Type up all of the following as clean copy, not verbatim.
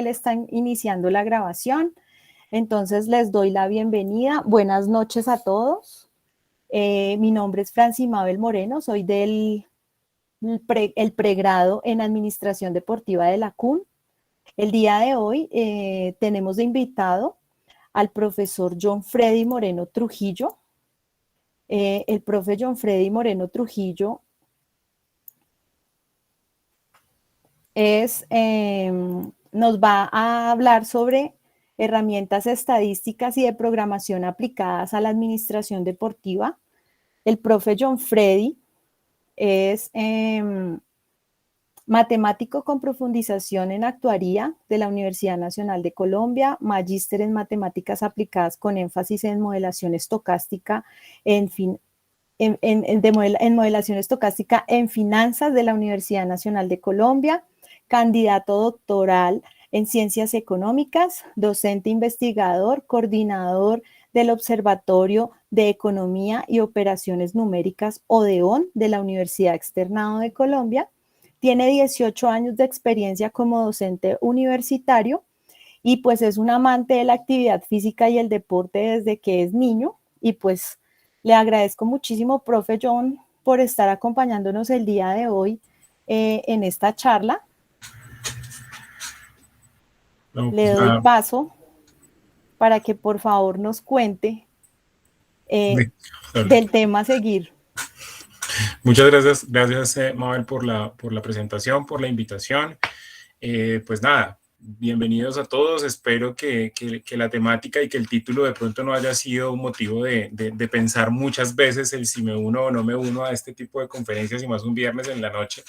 él está iniciando la grabación. Entonces les doy la bienvenida. Buenas noches a todos. Mi nombre es Franci Mabel Moreno, soy del pregrado en Administración Deportiva de la CUN. El día de hoy tenemos de invitado al profesor John Freddy Moreno Trujillo. El profe John Freddy Moreno Trujillo nos va a hablar sobre herramientas estadísticas y de programación aplicadas a la administración deportiva. El profe John Freddy es matemático con profundización en actuaría de la Universidad Nacional de Colombia, magíster en matemáticas aplicadas con énfasis en modelación estocástica en modelación estocástica en finanzas de la Universidad Nacional de Colombia, candidato doctoral en ciencias económicas, docente investigador, coordinador del Observatorio de Economía y Operaciones Numéricas ODEON de la Universidad Externado de Colombia. Tiene 18 años de experiencia como docente universitario y pues es un amante de la actividad física y el deporte desde que es niño. Y pues le agradezco muchísimo, profe John, por estar acompañándonos el día de hoy en esta charla. Le doy paso para que por favor nos cuente del tema a seguir. Muchas gracias Mabel por la presentación, por la invitación. Pues nada, bienvenidos a todos. Espero que la temática y que el título de pronto no haya sido un motivo de pensar muchas veces el si me uno o no me uno a este tipo de conferencias y más un viernes en la noche.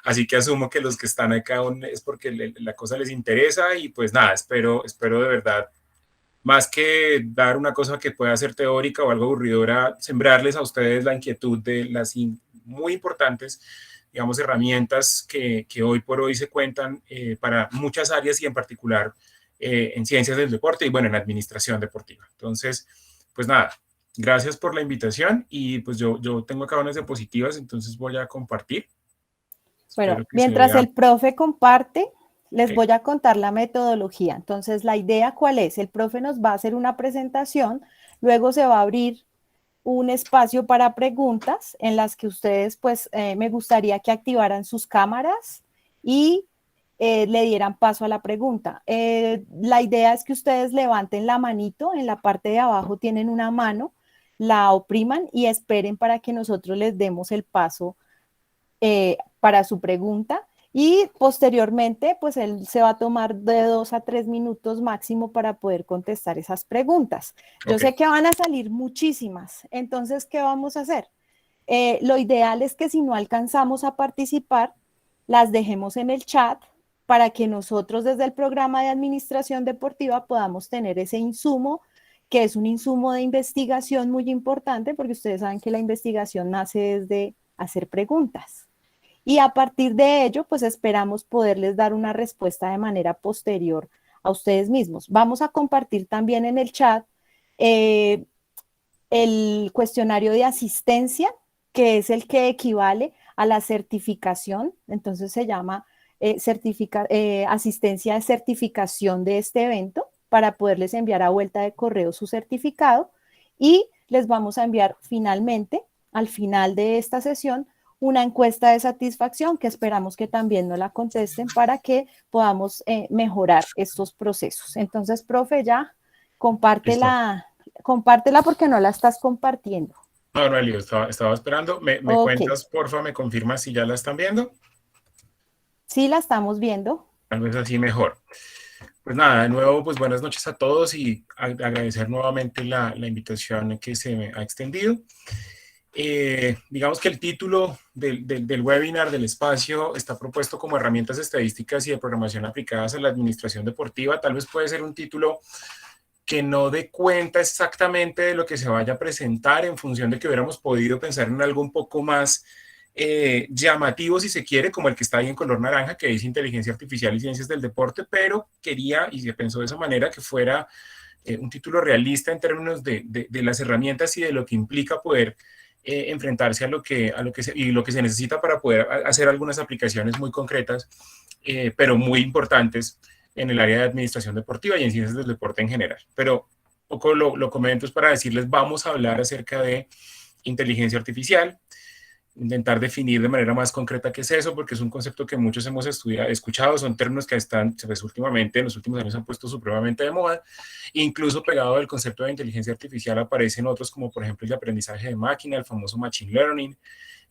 Así que asumo que los que están acá es porque la cosa les interesa y pues nada, espero de verdad, más que dar una cosa que pueda ser teórica o algo aburridora, sembrarles a ustedes la inquietud de las muy importantes, digamos, herramientas que hoy por hoy se cuentan para muchas áreas y en particular en ciencias del deporte y bueno, en administración deportiva. Entonces, pues nada, gracias por la invitación y pues yo tengo acá unas diapositivas, entonces voy a compartir. Bueno, mientras el profe comparte, les voy a contar la metodología. Entonces, la idea, ¿cuál es? El profe nos va a hacer una presentación, luego se va a abrir un espacio para preguntas en las que ustedes, pues, me gustaría que activaran sus cámaras y le dieran paso a la pregunta. La idea es que ustedes levanten la manito, en la parte de abajo tienen una mano, la opriman y esperen para que nosotros les demos el paso para su pregunta y posteriormente pues él se va a tomar de 2 a 3 minutos máximo para poder contestar esas preguntas. Yo sé que van a salir muchísimas, entonces ¿qué vamos a hacer? Lo ideal es que si no alcanzamos a participar, las dejemos en el chat para que nosotros desde el programa de administración deportiva podamos tener ese insumo, que es un insumo de investigación muy importante, porque ustedes saben que la investigación nace desde hacer preguntas. Y a partir de ello, pues esperamos poderles dar una respuesta de manera posterior a ustedes mismos. Vamos a compartir también en el chat el cuestionario de asistencia, que es el que equivale a la certificación. Entonces se llama asistencia de certificación de este evento para poderles enviar a vuelta de correo su certificado. Y les vamos a enviar finalmente, al final de esta sesión, una encuesta de satisfacción que esperamos que también nos la contesten para que podamos mejorar estos procesos. Entonces, profe, ya compártela porque no la estás compartiendo. No, no, Elio, estaba esperando. ¿Me cuentas, porfa, me confirmas si ya la están viendo? Sí, la estamos viendo. Tal vez así mejor. Pues nada, de nuevo, pues buenas noches a todos y agradecer nuevamente la invitación que se me ha extendido. Digamos que el título del webinar, del espacio, está propuesto como herramientas estadísticas y de programación aplicadas a la administración deportiva. Tal vez puede ser un título que no dé cuenta exactamente de lo que se vaya a presentar en función de que hubiéramos podido pensar en algo un poco más llamativo, si se quiere, como el que está ahí en color naranja, que dice inteligencia artificial y ciencias del deporte, pero quería, y se pensó de esa manera, que fuera un título realista en términos de las herramientas y de lo que implica poder enfrentarse a lo que se necesita para poder hacer algunas aplicaciones muy concretas, pero muy importantes en el área de administración deportiva y en ciencias del deporte en general. Pero poco lo comento es para decirles, vamos a hablar acerca de inteligencia artificial, intentar definir de manera más concreta qué es eso, porque es un concepto que muchos hemos escuchado, son términos que están, pues, últimamente, en los últimos años han puesto supremamente de moda, incluso pegado al concepto de inteligencia artificial aparecen otros como por ejemplo el aprendizaje de máquina, el famoso machine learning,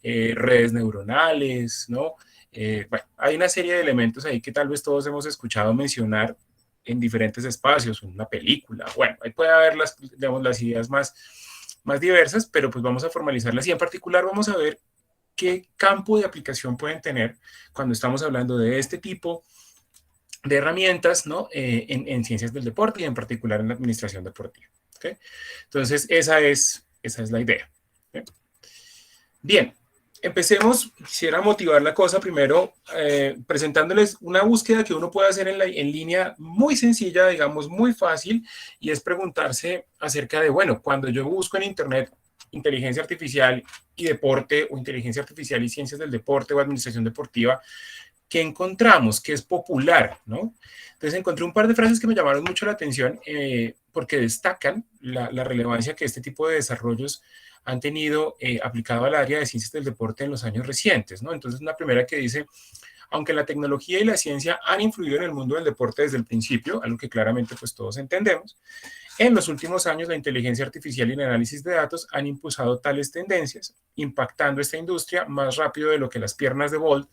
redes neuronales, ¿no? Bueno, hay una serie de elementos ahí que tal vez todos hemos escuchado mencionar en diferentes espacios, en una película, bueno, ahí puede haber digamos, las ideas más diversas, pero pues vamos a formalizarlas y en particular vamos a ver qué campo de aplicación pueden tener cuando estamos hablando de este tipo de herramientas, ¿no? En ciencias del deporte y en particular en la administración deportiva. ¿Okay? Entonces, esa es la idea. ¿Okay? Bien, empecemos. Quisiera motivar la cosa primero presentándoles una búsqueda que uno puede hacer en línea muy sencilla, digamos, muy fácil, y es preguntarse acerca de, bueno, cuando yo busco en Internet inteligencia artificial y deporte, o inteligencia artificial y ciencias del deporte o administración deportiva, ¿qué encontramos? ¿Qué es popular? ¿No? Entonces encontré un par de frases que me llamaron mucho la atención porque destacan la relevancia que este tipo de desarrollos han tenido aplicado al área de ciencias del deporte en los años recientes, ¿no? Entonces, una primera que dice, aunque la tecnología y la ciencia han influido en el mundo del deporte desde el principio, algo que claramente pues todos entendemos, en los últimos años la inteligencia artificial y el análisis de datos han impulsado tales tendencias, impactando esta industria más rápido de lo que las piernas de Bolt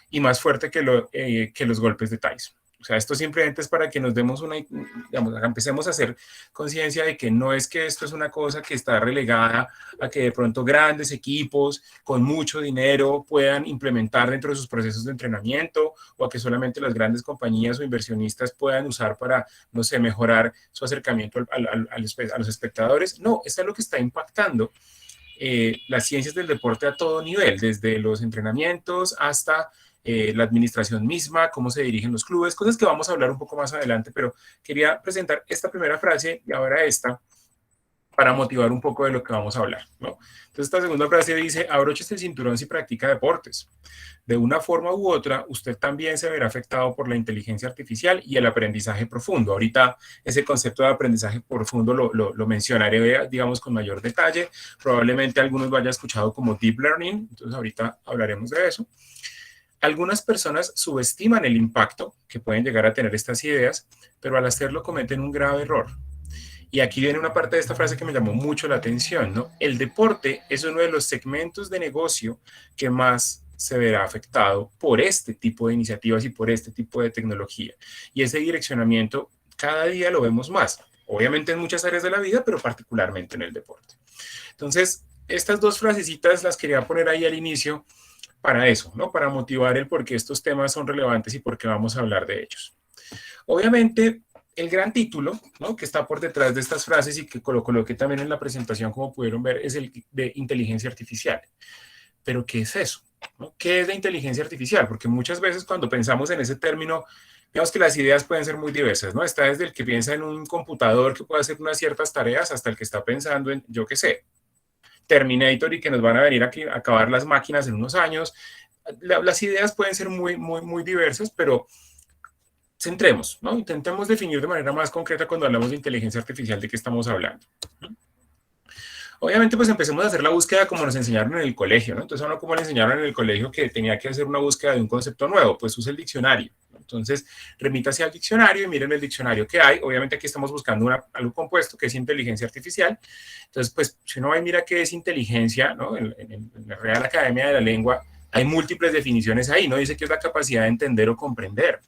y más fuerte que los golpes de Tyson. O sea, esto simplemente es para que nos demos digamos, empecemos a hacer conciencia de que no es que esto es una cosa que está relegada a que de pronto grandes equipos con mucho dinero puedan implementar dentro de sus procesos de entrenamiento o a que solamente las grandes compañías o inversionistas puedan usar para, no sé, mejorar su acercamiento a los espectadores. No, esto es lo que está impactando las ciencias del deporte a todo nivel, desde los entrenamientos hasta la administración misma, cómo se dirigen los clubes, cosas que vamos a hablar un poco más adelante, pero quería presentar esta primera frase y ahora esta para motivar un poco de lo que vamos a hablar, ¿no? Entonces esta segunda frase dice, abróchese el cinturón si practica deportes. De una forma u otra, usted también se verá afectado por la inteligencia artificial y el aprendizaje profundo. Ahorita ese concepto de aprendizaje profundo lo mencionaré, digamos, con mayor detalle. Probablemente algunos lo hayan escuchado como deep learning, entonces ahorita hablaremos de eso. Algunas personas subestiman el impacto que pueden llegar a tener estas ideas, pero al hacerlo cometen un grave error. Y aquí viene una parte de esta frase que me llamó mucho la atención, ¿no? El deporte es uno de los segmentos de negocio que más se verá afectado por este tipo de iniciativas y por este tipo de tecnología. Y ese direccionamiento cada día lo vemos más, obviamente en muchas áreas de la vida, pero particularmente en el deporte. Entonces, estas dos frasecitas las quería poner ahí al inicio para eso, ¿no? Para motivar el por qué estos temas son relevantes y por qué vamos a hablar de ellos. Obviamente, el gran título, ¿no?, que está por detrás de estas frases y que coloqué también en la presentación, como pudieron ver, es el de inteligencia artificial. ¿Pero qué es eso? ¿No? ¿Qué es la inteligencia artificial? Porque muchas veces cuando pensamos en ese término, vemos que las ideas pueden ser muy diversas, ¿no? Está desde el que piensa en un computador que puede hacer unas ciertas tareas hasta el que está pensando en, yo qué sé, Terminator y que nos van a venir a acabar las máquinas en unos años. Las ideas pueden ser muy diversas, pero centremos, ¿no? Intentemos definir de manera más concreta cuando hablamos de inteligencia artificial de qué estamos hablando. Obviamente, pues empecemos a hacer la búsqueda como nos enseñaron en el colegio, ¿no? Entonces, a uno como le enseñaron en el colegio que tenía que hacer una búsqueda de un concepto nuevo, pues use el diccionario. Entonces, remítase al diccionario y miren el diccionario que hay. Obviamente aquí estamos buscando algo compuesto que es inteligencia artificial. Entonces, pues si uno va y mira qué es inteligencia, ¿no? En la Real Academia de la Lengua hay múltiples definiciones ahí, ¿no? Dice que es la capacidad de entender o comprender,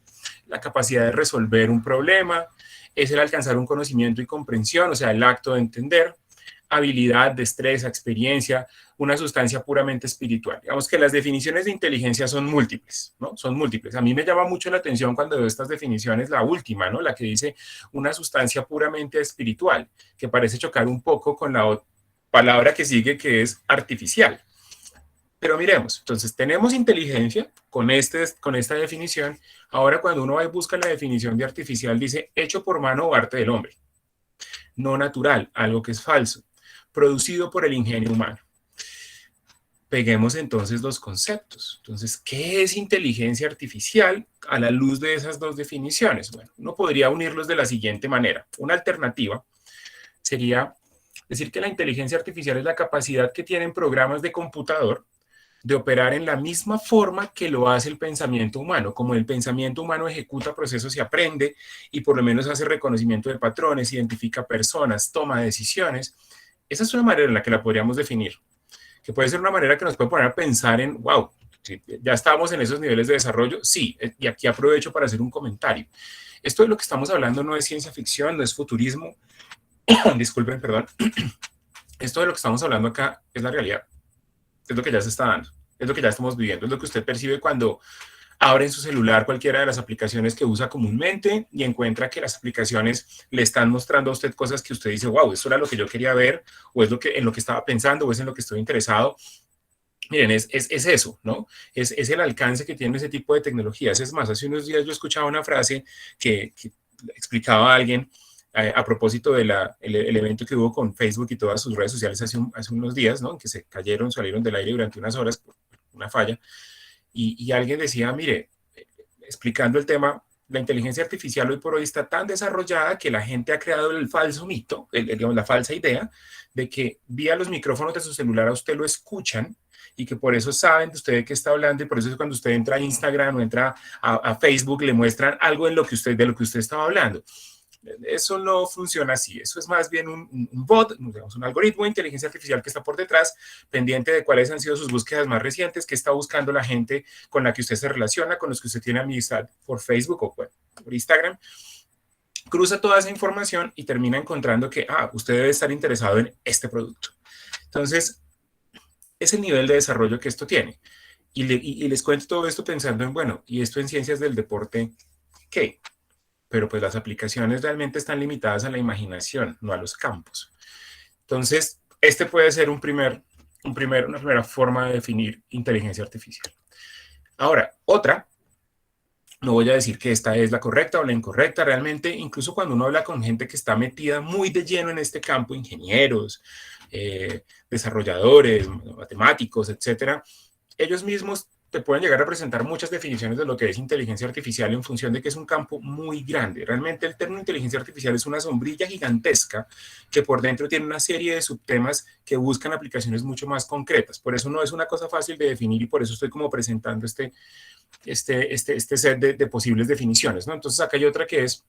la capacidad de resolver un problema, es el alcanzar un conocimiento y comprensión, o sea, el acto de entender, habilidad, destreza, experiencia, una sustancia puramente espiritual. Digamos que las definiciones de inteligencia son múltiples, ¿no? Son múltiples. A mí me llama mucho la atención cuando veo estas definiciones, la última, ¿no? La que dice una sustancia puramente espiritual, que parece chocar un poco con la palabra que sigue, que es artificial. Pero miremos, entonces tenemos inteligencia con esta definición. Ahora cuando uno va y busca la definición de artificial, dice hecho por mano o arte del hombre. No natural, algo que es falso. Producido por el ingenio humano. peguemos entonces los conceptos. Entonces, ¿qué es inteligencia artificial a la luz de esas dos definiciones? Bueno, uno podría unirlos de la siguiente manera. Una alternativa sería decir que la inteligencia artificial es la capacidad que tienen programas de computador de operar en la misma forma que lo hace el pensamiento humano. Como el pensamiento humano ejecuta procesos y aprende, y por lo menos hace reconocimiento de patrones, identifica personas, toma decisiones. Esa es una manera en la que la podríamos definir, que puede ser una manera que nos puede poner a pensar en, wow, ¿sí? ¿Ya estamos en esos niveles de desarrollo? Sí, y aquí aprovecho para hacer un comentario. Esto de lo que estamos hablando no es ciencia ficción, no es futurismo, disculpen, perdón. Esto de lo que estamos hablando acá es la realidad, es lo que ya se está dando, es lo que ya estamos viviendo, es lo que usted percibe cuando abre en su celular cualquiera de las aplicaciones que usa comúnmente y encuentra que las aplicaciones le están mostrando a usted cosas que usted dice, wow, eso era lo que yo quería ver, o es en lo que estaba pensando, o es en lo que estoy interesado. Miren, es eso, ¿no? Es el alcance que tiene ese tipo de tecnologías. Es más, hace unos días yo escuchaba una frase que explicaba a alguien a propósito del el evento que hubo con Facebook y todas sus redes sociales hace unos días, ¿no? Que se cayeron, salieron del aire durante unas horas por una falla. Y alguien decía, mire, explicando el tema, la inteligencia artificial hoy por hoy está tan desarrollada que la gente ha creado el falso mito, digamos, la falsa idea de que vía los micrófonos de su celular a usted lo escuchan y que por eso saben de usted de qué está hablando, y por eso es cuando usted entra a Instagram o entra a Facebook le muestran algo de lo que usted estaba hablando. Eso no funciona así, eso es más bien un bot, digamos, un algoritmo de inteligencia artificial que está por detrás, pendiente de cuáles han sido sus búsquedas más recientes, qué está buscando la gente con la que usted se relaciona, con los que usted tiene amistad por Facebook o por Instagram. Cruza toda esa información y termina encontrando que, usted debe estar interesado en este producto. Entonces, es el nivel de desarrollo que esto tiene. Y les cuento todo esto pensando en, bueno, ¿y esto en ciencias del deporte qué? Pero pues las aplicaciones realmente están limitadas a la imaginación, no a los campos. Entonces, este puede ser una primera forma de definir inteligencia artificial. Ahora, otra, no voy a decir que esta es la correcta o la incorrecta, realmente, incluso cuando uno habla con gente que está metida muy de lleno en este campo, ingenieros, desarrolladores, matemáticos, etcétera, ellos mismos te pueden llegar a presentar muchas definiciones de lo que es inteligencia artificial en función de que es un campo muy grande. Realmente el término inteligencia artificial es una sombrilla gigantesca que por dentro tiene una serie de subtemas que buscan aplicaciones mucho más concretas. Por eso no es una cosa fácil de definir y por eso estoy como presentando este set de posibles definiciones, ¿no? Entonces acá hay otra que es: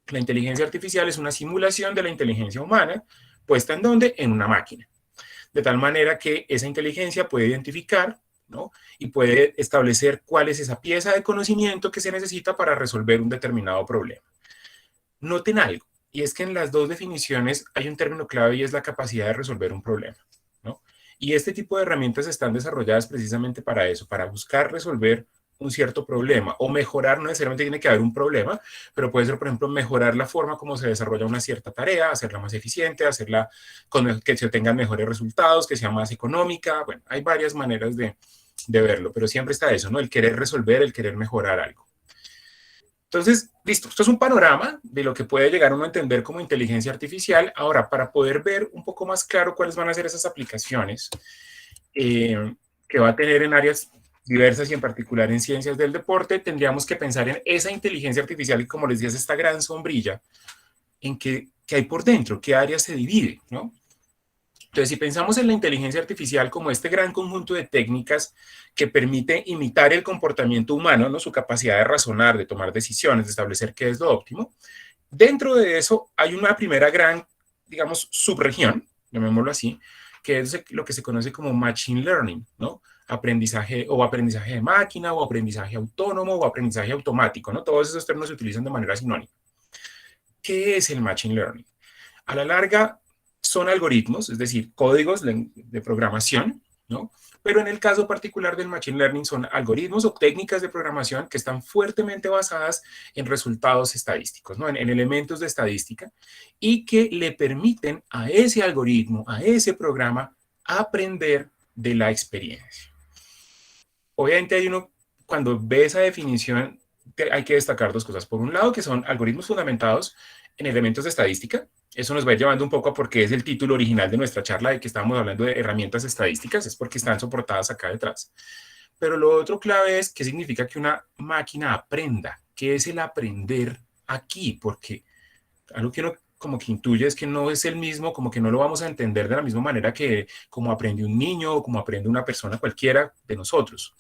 la inteligencia artificial es una simulación de la inteligencia humana puesta en ¿dónde? En una máquina. De tal manera que esa inteligencia puede identificar, ¿no? Y puede establecer cuál es esa pieza de conocimiento que se necesita para resolver un determinado problema. Noten algo, y es que en las dos definiciones hay un término clave y es la capacidad de resolver un problema, ¿no? Y este tipo de herramientas están desarrolladas precisamente para eso, para buscar resolver un cierto problema o mejorar. No necesariamente tiene que haber un problema, pero puede ser, por ejemplo, mejorar la forma como se desarrolla una cierta tarea, hacerla más eficiente, hacerla con que se obtengan mejores resultados, que sea más económica. Bueno, hay varias maneras de verlo, pero siempre está eso, ¿no? El querer resolver, el querer mejorar algo. Entonces, listo, esto es un panorama de lo que puede llegar uno a entender como inteligencia artificial. Ahora, para poder ver un poco más claro cuáles van a ser esas aplicaciones que va a tener en áreas diversas y en particular en ciencias del deporte, tendríamos que pensar en esa inteligencia artificial y, como les decía, es esta gran sombrilla en qué hay por dentro, qué área se divide, ¿no? Entonces, si pensamos en la inteligencia artificial como este gran conjunto de técnicas que permite imitar el comportamiento humano, ¿no? Su capacidad de razonar, de tomar decisiones, de establecer qué es lo óptimo, dentro de eso hay una primera gran, digamos, subregión, llamémoslo así, que es lo que se conoce como Machine Learning, ¿no? Aprendizaje de máquina, o aprendizaje autónomo, o aprendizaje automático, ¿no? Todos esos términos se utilizan de manera sinónima. ¿Qué es el Machine Learning? A la larga son algoritmos, es decir, códigos de programación, ¿no? Pero en el caso particular del Machine Learning son algoritmos o técnicas de programación que están fuertemente basadas en resultados estadísticos, ¿no? En elementos de estadística, y que le permiten a ese algoritmo, a ese programa, aprender de la experiencia. Obviamente cuando ve esa definición, hay que destacar dos cosas. Por un lado, que son algoritmos fundamentados en elementos de estadística, Eso nos va a ir llevando un poco a porque es el título original de nuestra charla de que estábamos hablando de herramientas estadísticas, es porque están soportadas acá detrás. Pero lo otro clave es qué significa que una máquina aprenda. ¿Qué es el aprender aquí? Porque algo que uno como que intuye es que no es el mismo, como que no lo vamos a entender de la misma manera que como aprende un niño o como aprende una persona cualquiera de nosotros.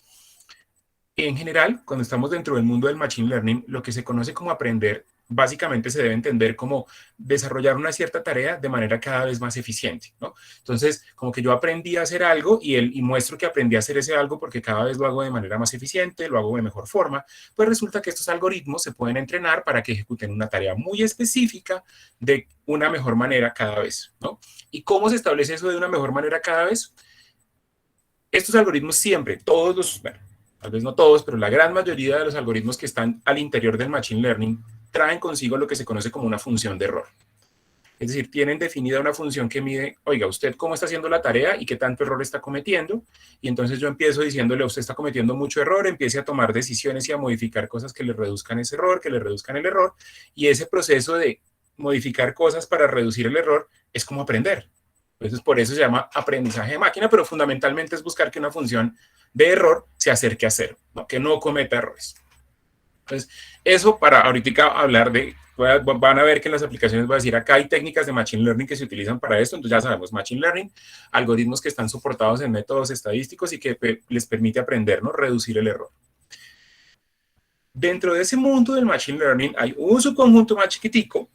En general, cuando estamos dentro del mundo del Machine Learning, lo que se conoce como aprender básicamente se debe entender como desarrollar una cierta tarea de manera cada vez más eficiente, ¿no? Entonces, como que yo aprendí a hacer algo y muestro que aprendí a hacer ese algo porque cada vez lo hago de manera más eficiente, lo hago de mejor forma, pues resulta que estos algoritmos se pueden entrenar para que ejecuten una tarea muy específica de una mejor manera cada vez, ¿no? ¿Y cómo se establece eso de una mejor manera cada vez? Estos algoritmos siempre, todos los, bueno, tal vez no todos, pero la gran mayoría de los algoritmos que están al interior del Machine Learning traen consigo lo que se conoce como una función de error. Es decir, tienen definida una función que mide, oiga, usted cómo está haciendo la tarea y qué tanto error está cometiendo. Y entonces yo empiezo diciéndole, usted está cometiendo mucho error, empiece a tomar decisiones y a modificar cosas que le reduzcan ese error, que le reduzcan el error. Y ese proceso de modificar cosas para reducir el error es como aprender. Entonces, por eso se llama aprendizaje de máquina, pero fundamentalmente es buscar que una función de error se acerque a cero, ¿no? Que no cometa errores. Entonces, eso para ahorita hablar de, van a ver que en las aplicaciones voy a decir, acá hay técnicas de Machine Learning que se utilizan para esto, entonces ya sabemos, Machine Learning, algoritmos que están soportados en métodos estadísticos y que les permite aprender, ¿no? Reducir el error. Dentro de ese mundo del Machine Learning hay un subconjunto más chiquitico,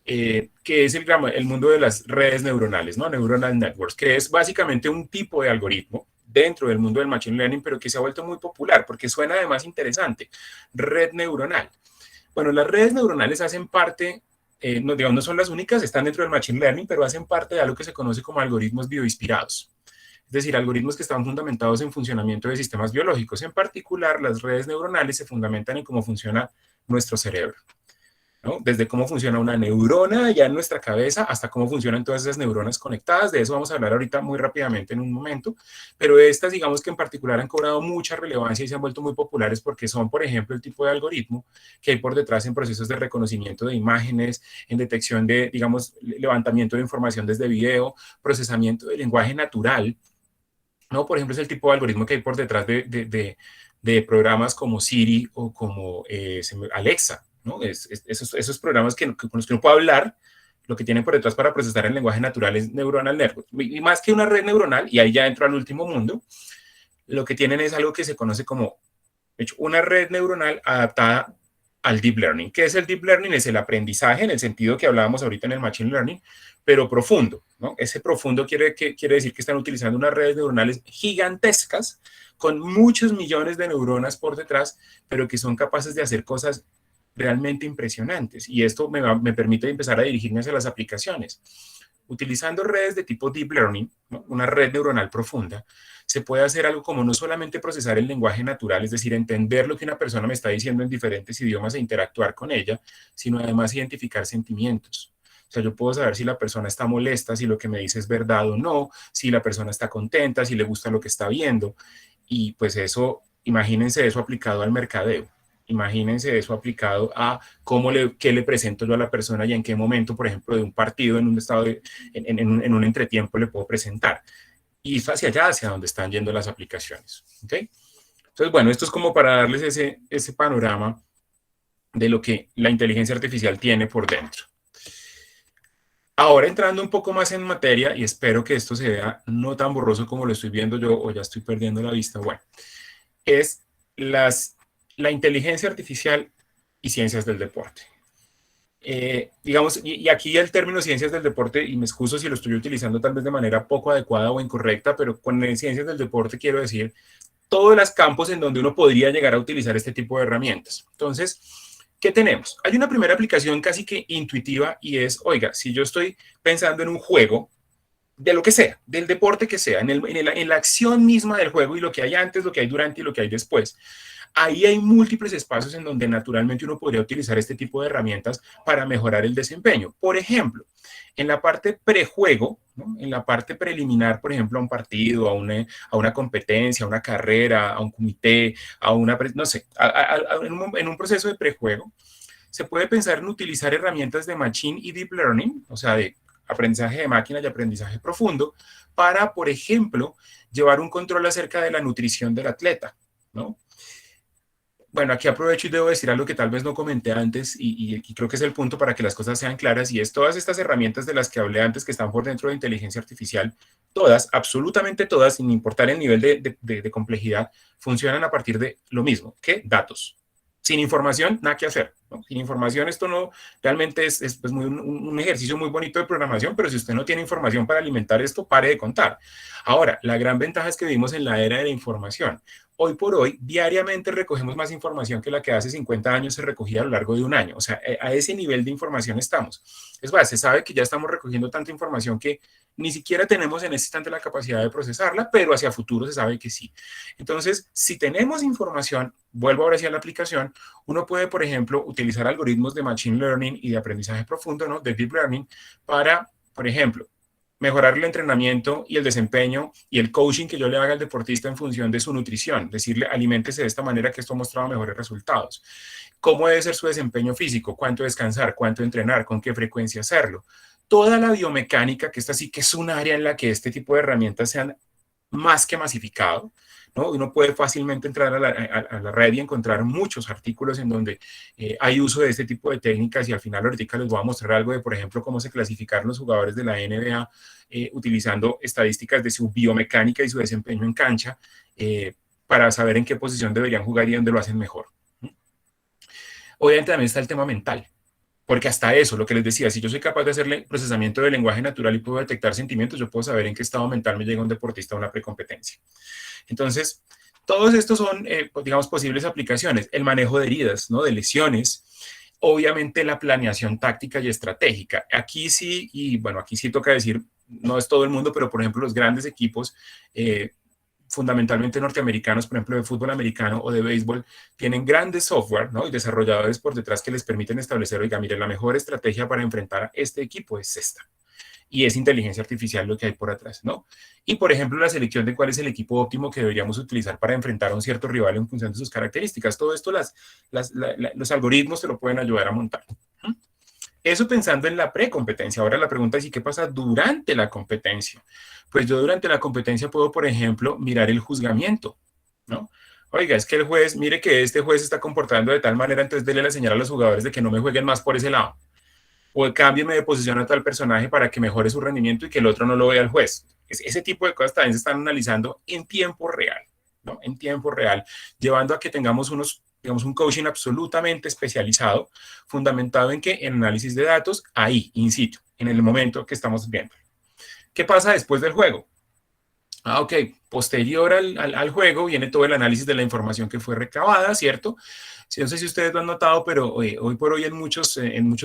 que es el mundo de las redes neuronales, ¿no? Neuronal networks, que es básicamente un tipo de algoritmo dentro del mundo del Machine Learning, pero que se ha vuelto muy popular porque suena además interesante. Red neuronal. Bueno, las redes neuronales hacen parte, no, digamos, no son las únicas, están dentro del Machine Learning, pero hacen parte de algo que se conoce como algoritmos bioinspirados. Es decir, algoritmos que están fundamentados en funcionamiento de sistemas biológicos. En particular, las redes neuronales se fundamentan en cómo funciona nuestro cerebro, ¿no? Desde cómo funciona una neurona ya en nuestra cabeza hasta cómo funcionan todas esas neuronas conectadas. De eso vamos a hablar ahorita muy rápidamente en un momento, pero estas, digamos que en particular han cobrado mucha relevancia y se han vuelto muy populares porque son, por ejemplo, el tipo de algoritmo que hay por detrás en procesos de reconocimiento de imágenes, en detección de, digamos, levantamiento de información desde video, procesamiento de lenguaje natural, ¿no? Por ejemplo, es el tipo de algoritmo que hay por detrás de programas como Siri o como Alexa, ¿no? Esos programas con los que uno puede hablar, lo que tienen por detrás para procesar el lenguaje natural es neuronal network. Y más que una red neuronal, y ahí ya entro al último mundo, lo que tienen es algo que se conoce como, de hecho, una red neuronal adaptada al deep learning. ¿Qué es el deep learning? Es el aprendizaje en el sentido que hablábamos ahorita en el machine learning, pero profundo, ¿no? Ese profundo quiere decir que están utilizando unas redes neuronales gigantescas con muchos millones de neuronas por detrás, pero que son capaces de hacer cosas realmente impresionantes. Y esto me permite empezar a dirigirme hacia las aplicaciones. Utilizando redes de tipo deep learning, ¿no? Una red neuronal profunda, se puede hacer algo como no solamente procesar el lenguaje natural, es decir, entender lo que una persona me está diciendo en diferentes idiomas e interactuar con ella, sino además identificar sentimientos. O sea, yo puedo saber si la persona está molesta, si lo que me dice es verdad o no, si la persona está contenta, si le gusta lo que está viendo. Y pues eso, imagínense eso aplicado al mercadeo. Imagínense eso aplicado a qué le presento yo a la persona y en qué momento, por ejemplo, de un partido, en un estado, en un entretiempo le puedo presentar. Y es hacia allá, hacia donde están yendo las aplicaciones. ¿Okay? Entonces, bueno, esto es como para darles ese panorama de lo que la inteligencia artificial tiene por dentro. Ahora entrando un poco más en materia, y espero que esto se vea no tan borroso como lo estoy viendo yo, o ya estoy perdiendo la vista, bueno, es la inteligencia artificial y ciencias del deporte. Digamos, y aquí el término ciencias del deporte, y me excuso si lo estoy utilizando tal vez de manera poco adecuada o incorrecta, pero con ciencias del deporte quiero decir todos los campos en donde uno podría llegar a utilizar este tipo de herramientas. Entonces, ¿qué tenemos? Hay una primera aplicación casi que intuitiva y es, oiga, si yo estoy pensando en un juego, de lo que sea, del deporte que sea, en la acción misma del juego y lo que hay antes, lo que hay durante y lo que hay después. Ahí hay múltiples espacios en donde naturalmente uno podría utilizar este tipo de herramientas para mejorar el desempeño. Por ejemplo, en la parte prejuego, ¿no? En la parte preliminar, por ejemplo, a un partido, a una competencia, a una carrera, a un comité, a una, no sé, en un proceso de prejuego, se puede pensar en utilizar herramientas de Machine y Deep Learning, o sea, de aprendizaje de máquina y aprendizaje profundo, para, por ejemplo, llevar un control acerca de la nutrición del atleta, ¿no? Bueno, aquí aprovecho y debo decir algo que tal vez no comenté antes y creo que es el punto para que las cosas sean claras, y es todas estas herramientas de las que hablé antes que están por dentro de inteligencia artificial, todas, absolutamente todas, sin importar el nivel de complejidad, funcionan a partir de lo mismo, que datos. Sin información, nada que hacer, ¿no? Sin información esto no, realmente es pues un ejercicio muy bonito de programación, pero si usted no tiene información para alimentar esto, pare de contar. Ahora, la gran ventaja es que vivimos en la era de la información. Hoy por hoy, diariamente recogemos más información que la que hace 50 años se recogía a lo largo de un año. O sea, a ese nivel de información estamos. Es más, se sabe que ya estamos recogiendo tanta información que ni siquiera tenemos en este instante la capacidad de procesarla, pero hacia futuro se sabe que sí. Entonces, si tenemos información, vuelvo ahora hacia la aplicación, uno puede, por ejemplo, utilizar algoritmos de Machine Learning y de aprendizaje profundo, ¿no? De Deep Learning, para, por ejemplo, mejorar el entrenamiento y el desempeño y el coaching que yo le haga al deportista en función de su nutrición, decirle aliméntese de esta manera que esto ha mostrado mejores resultados. ¿Cómo debe ser su desempeño físico? ¿Cuánto descansar? ¿Cuánto entrenar? ¿Con qué frecuencia hacerlo? Toda la biomecánica, que esta sí que es un área en la que este tipo de herramientas se han más que masificado, ¿no? Uno puede fácilmente entrar a la red y encontrar muchos artículos en donde hay uso de este tipo de técnicas, y al final ahorita les voy a mostrar algo de, por ejemplo, cómo se clasificaron los jugadores de la NBA utilizando estadísticas de su biomecánica y su desempeño en cancha para saber en qué posición deberían jugar y dónde lo hacen mejor. Obviamente también está el tema mental. Porque hasta eso, lo que les decía, si yo soy capaz de hacerle procesamiento de lenguaje natural y puedo detectar sentimientos, yo puedo saber en qué estado mental me llega un deportista a una precompetencia. Entonces, todos estos son, digamos, posibles aplicaciones. El manejo de heridas, ¿no? De lesiones. Obviamente la planeación táctica y estratégica. Aquí sí, y bueno, aquí sí toca decir, no es todo el mundo, pero por ejemplo los grandes equipos, fundamentalmente norteamericanos, por ejemplo, de fútbol americano o de béisbol, tienen grandes software, ¿no? Y desarrolladores por detrás que les permiten establecer, oiga, mire, la mejor estrategia para enfrentar a este equipo es esta. Y es inteligencia artificial lo que hay por atrás, ¿no? Y, por ejemplo, la selección de cuál es el equipo óptimo que deberíamos utilizar para enfrentar a un cierto rival en función de sus características. Todo esto los algoritmos te lo pueden ayudar a montar. Eso pensando en la precompetencia. Ahora la pregunta es, ¿y qué pasa durante la competencia? Pues yo durante la competencia puedo, por ejemplo, mirar el juzgamiento, ¿no? Oiga, es que el juez, mire que este juez está comportando de tal manera, entonces déle la señal a los jugadores de que no me jueguen más por ese lado. O cámbieme de posición a tal personaje para que mejore su rendimiento y que el otro no lo vea al juez. Ese tipo de cosas también se están analizando en tiempo real, ¿no? En tiempo real, llevando a que tengamos digamos, un coaching absolutamente especializado, fundamentado en que en análisis de datos, ahí, in situ, en el momento que estamos viendo. ¿Qué pasa después del juego? Ok, posterior al juego viene todo el análisis de la información que fue recabada, ¿cierto? No sé si ustedes lo han notado, pero hoy por hoy en muchos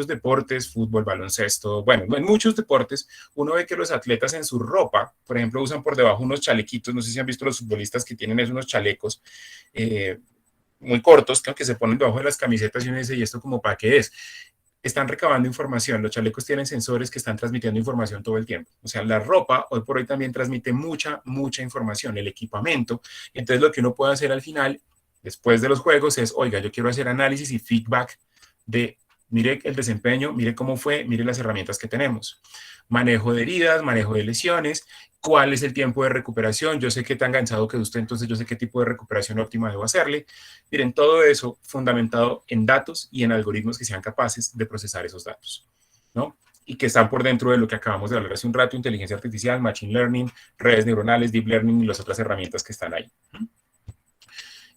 deportes, fútbol, baloncesto, bueno, en muchos deportes, uno ve que los atletas en su ropa, por ejemplo, usan por debajo unos chalequitos, no sé si han visto los futbolistas que tienen unos chalecos muy cortos, que se ponen debajo de las camisetas y uno dice, ¿y esto como para qué es? Están recabando información, los chalecos tienen sensores que están transmitiendo información todo el tiempo. O sea, la ropa hoy por hoy también transmite mucha información, el equipamiento. Entonces lo que uno puede hacer al final, después de los juegos, es, oiga, yo quiero hacer análisis y feedback de, mire el desempeño, mire cómo fue, mire las herramientas que tenemos. Manejo de heridas, manejo de lesiones, cuál es el tiempo de recuperación, yo sé qué tan cansado quedó usted, entonces yo sé qué tipo de recuperación óptima debo hacerle. Miren, todo eso fundamentado en datos y en algoritmos que sean capaces de procesar esos datos, ¿no? Y que están por dentro de lo que acabamos de hablar hace un rato, inteligencia artificial, machine learning, redes neuronales, deep learning y las otras herramientas que están ahí.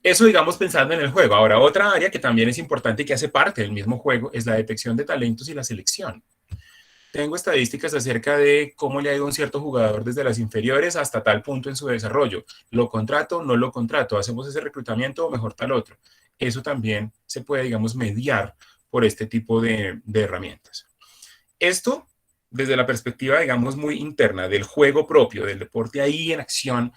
Eso, digamos, pensando en el juego. Ahora, otra área que también es importante y que hace parte del mismo juego es la detección de talentos y la selección. Tengo estadísticas acerca de cómo le ha ido a un cierto jugador desde las inferiores hasta tal punto en su desarrollo. ¿Lo contrato? ¿No lo contrato? ¿Hacemos ese reclutamiento o mejor tal otro? Eso también se puede, digamos, mediar por este tipo de herramientas. Esto desde la perspectiva, digamos, muy interna del juego propio, del deporte ahí en acción,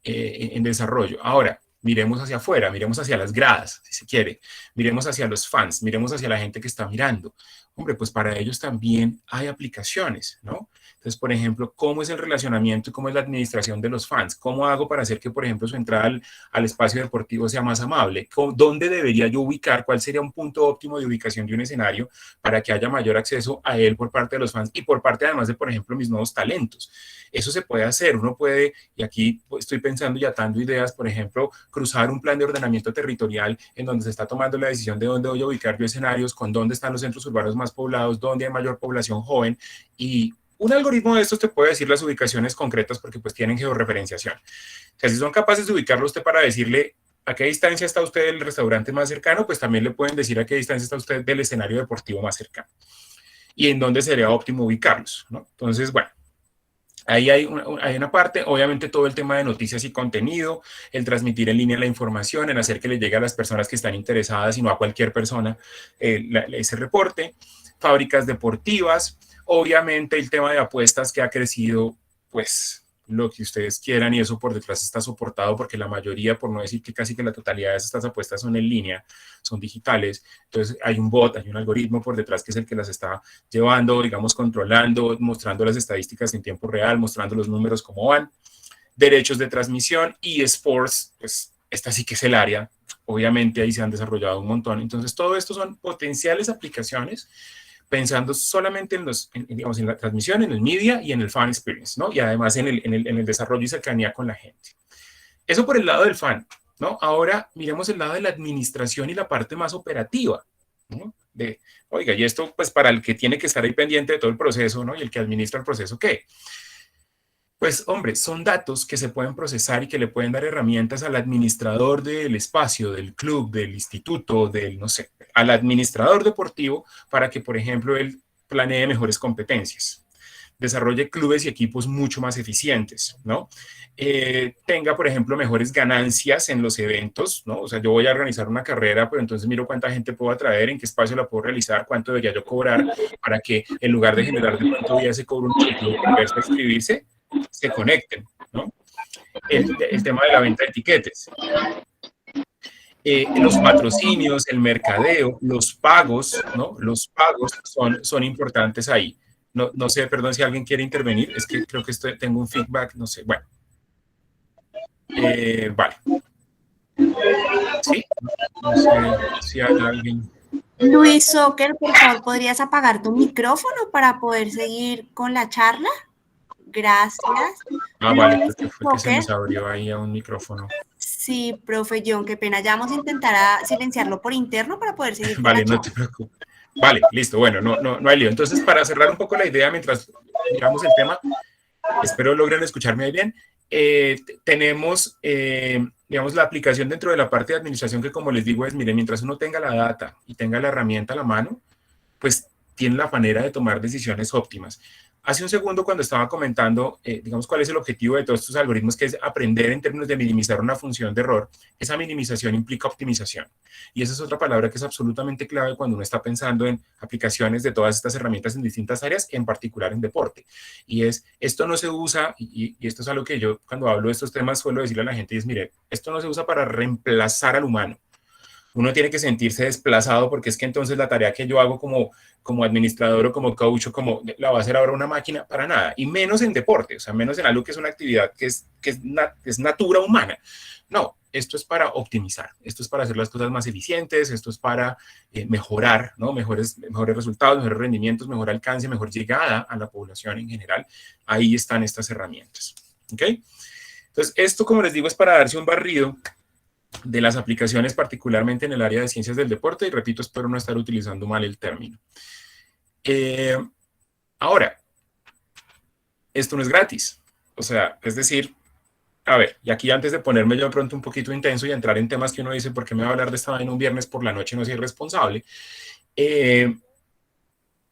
en desarrollo. Ahora, miremos hacia afuera, miremos hacia las gradas, si se quiere, miremos hacia los fans, miremos hacia la gente que está mirando. Hombre, pues para ellos también hay aplicaciones, ¿no? Entonces, por ejemplo, ¿cómo es el relacionamiento y cómo es la administración de los fans? ¿Cómo hago para hacer que, por ejemplo, su entrada al espacio deportivo sea más amable? ¿Dónde debería yo ubicar? ¿Cuál sería un punto óptimo de ubicación de un escenario para que haya mayor acceso a él por parte de los fans y por parte además de, por ejemplo, mis nuevos talentos? Eso se puede hacer, uno puede, y aquí estoy pensando y atando ideas, por ejemplo, cruzar un plan de ordenamiento territorial en donde se está tomando la decisión de dónde voy a ubicar yo escenarios, con dónde están los centros urbanos más poblados, dónde hay mayor población joven, y un algoritmo de estos te puede decir las ubicaciones concretas porque pues tienen georreferenciación. O sea, si son capaces de ubicarlo usted para decirle a qué distancia está usted del restaurante más cercano, pues también le pueden decir a qué distancia está usted del escenario deportivo más cercano y en dónde sería óptimo ubicarlos, ¿no? Entonces, bueno, ahí hay una parte, obviamente todo el tema de noticias y contenido, el transmitir en línea la información, el hacer que le llegue a las personas que están interesadas y no a cualquier persona ese reporte, fábricas deportivas, obviamente el tema de apuestas que ha crecido, pues lo que ustedes quieran y eso por detrás está soportado porque la mayoría, por no decir que casi que la totalidad de estas apuestas son en línea, son digitales, entonces hay un bot, hay un algoritmo por detrás que es el que las está llevando, digamos, controlando, mostrando las estadísticas en tiempo real, mostrando los números cómo van, derechos de transmisión y esports, pues esta sí que es el área, obviamente ahí se han desarrollado un montón, entonces todo esto son potenciales aplicaciones pensando solamente digamos, en la transmisión, en el media y en el fan experience, ¿no? Y además en el desarrollo y cercanía con la gente. Eso por el lado del fan, ¿no? Ahora miremos el lado de la administración y la parte más operativa, ¿no? Oiga, y esto pues para el que tiene que estar ahí pendiente de todo el proceso, ¿no? Y el que administra el proceso, ¿qué? Pues, hombre, son datos que se pueden procesar y que le pueden dar herramientas al administrador del espacio, del club, del instituto, del, no sé, al administrador deportivo para que, por ejemplo, él planee mejores competencias, desarrolle clubes y equipos mucho más eficientes, ¿no? Tenga, por ejemplo, mejores ganancias en los eventos, ¿no? O sea, yo voy a organizar una carrera, pero entonces miro cuánta gente puedo atraer, en qué espacio la puedo realizar, cuánto debería yo cobrar para que en lugar de generar de pronto ya se cobra un título por verse a inscribirse, se conecten, ¿no? El tema de la venta de etiquetes. Los patrocinios, el mercadeo, los pagos, ¿no? Los pagos son importantes ahí. No sé, perdón si alguien quiere intervenir, es que creo que tengo un feedback, no sé, bueno. Vale. ¿Sí? No sé si hay alguien. Luis Soccer, por favor, ¿podrías apagar tu micrófono para poder seguir con la charla? Gracias. Vale, creo que fue que se nos abrió ahí a un micrófono. Sí, profe John, qué pena. Ya vamos a intentar silenciarlo por interno para poder seguir. Vale, no te preocupes. Vale, listo, bueno, no hay lío. Entonces, para cerrar un poco la idea, mientras miramos el tema, espero logren escucharme ahí bien. Tenemos, digamos, la aplicación dentro de la parte de administración que, como les digo, es, miren, mientras uno tenga la data y tenga la herramienta a la mano, pues tiene la manera de tomar decisiones óptimas. Hace un segundo, cuando estaba comentando, digamos, cuál es el objetivo de todos estos algoritmos, que es aprender en términos de minimizar una función de error, esa minimización implica optimización. Y esa es otra palabra que es absolutamente clave cuando uno está pensando en aplicaciones de todas estas herramientas en distintas áreas, en particular en deporte. Y esto no se usa, y esto es algo que yo cuando hablo de estos temas suelo decirle a la gente, y es, mire, esto no se usa para reemplazar al humano. Uno tiene que sentirse desplazado porque es que entonces la tarea que yo hago como administrador o como coach o como la va a hacer ahora una máquina, para nada, y menos en deporte, o sea, menos en algo que es una actividad que es natura humana. No, esto es para optimizar, esto es para hacer las cosas más eficientes, esto es para mejorar, ¿no? Mejores resultados, mejores rendimientos, mejor alcance, mejor llegada a la población en general. Ahí están estas herramientas, ¿ok? Entonces, esto, como les digo, es para darse un barrido de las aplicaciones, particularmente en el área de ciencias del deporte, y repito, espero no estar utilizando mal el término. Ahora, esto no es gratis, o sea, es decir, a ver, y aquí antes de ponerme yo de pronto un poquito intenso y entrar en temas que uno dice, ¿por qué me va a hablar de esta vaina un viernes por la noche? No soy responsable.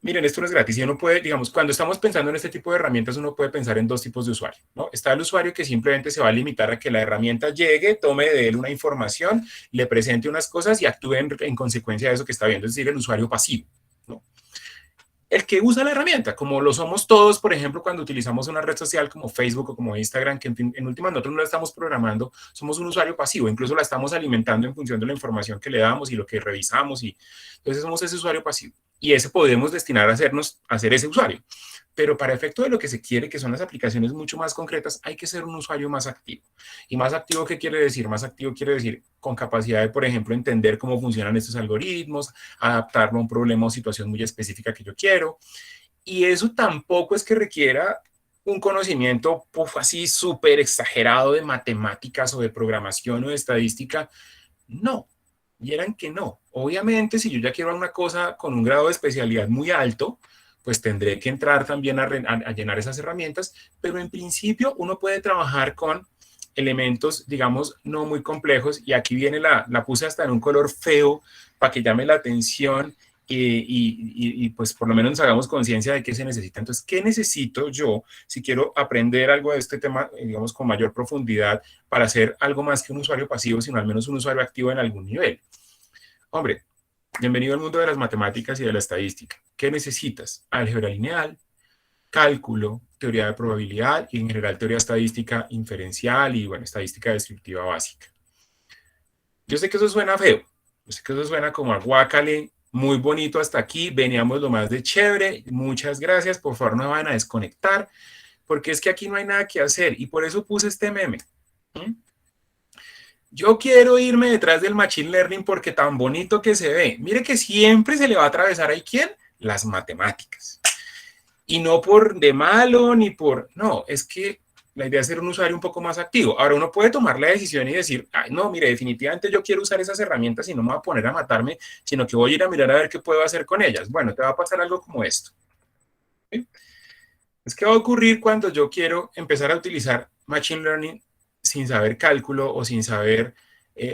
Miren, esto no es gratis y uno puede, digamos, cuando estamos pensando en este tipo de herramientas, uno puede pensar en dos tipos de usuario, ¿no? Está el usuario que simplemente se va a limitar a que la herramienta llegue, tome de él una información, le presente unas cosas y actúe en consecuencia de eso que está viendo, es decir, el usuario pasivo, ¿no? El que usa la herramienta, como lo somos todos, por ejemplo, cuando utilizamos una red social como Facebook o como Instagram, que en última nosotros no la estamos programando, somos un usuario pasivo, incluso la estamos alimentando en función de la información que le damos y lo que revisamos, y entonces somos ese usuario pasivo. y ese podemos destinar a ser ese usuario. Pero para efecto de lo que se quiere, que son las aplicaciones mucho más concretas, hay que ser un usuario más activo. ¿Y más activo qué quiere decir? Más activo quiere decir con capacidad de, por ejemplo, entender cómo funcionan estos algoritmos, adaptarlo a un problema o situación muy específica que yo quiero. Y eso tampoco es que requiera un conocimiento así súper exagerado de matemáticas o de programación o de estadística. No, vieran que no. Obviamente, si yo ya quiero una cosa con un grado de especialidad muy alto, pues tendré que entrar también a llenar esas herramientas, pero en principio uno puede trabajar con elementos, digamos, no muy complejos, y aquí viene la puse hasta en un color feo para que llame la atención y pues por lo menos nos hagamos conciencia de qué se necesita. Entonces, ¿qué necesito yo si quiero aprender algo de este tema, digamos, con mayor profundidad para ser algo más que un usuario pasivo, sino al menos un usuario activo en algún nivel? Hombre, bienvenido al mundo de las matemáticas y de la estadística. ¿Qué necesitas? Álgebra lineal, cálculo, teoría de probabilidad y en general teoría estadística inferencial y, bueno, estadística descriptiva básica. Yo sé que eso suena feo, yo sé que eso suena como a guácale, muy bonito hasta aquí, veníamos lo más de chévere, muchas gracias, por favor no me vayan a desconectar, porque es que aquí no hay nada que hacer y por eso puse este meme. Yo quiero irme detrás del Machine Learning porque tan bonito que se ve. Mire que siempre se le va a atravesar ahí, ¿quién? Las matemáticas. Y no por de malo ni por... No, es que la idea es ser un usuario un poco más activo. Ahora uno puede tomar la decisión y decir, ay, no, mire, definitivamente yo quiero usar esas herramientas y no me voy a poner a matarme, sino que voy a ir a mirar a ver qué puedo hacer con ellas. Bueno, te va a pasar algo como esto. ¿Sí? Es que va a ocurrir cuando yo quiero empezar a utilizar Machine Learning sin saber cálculo o sin saber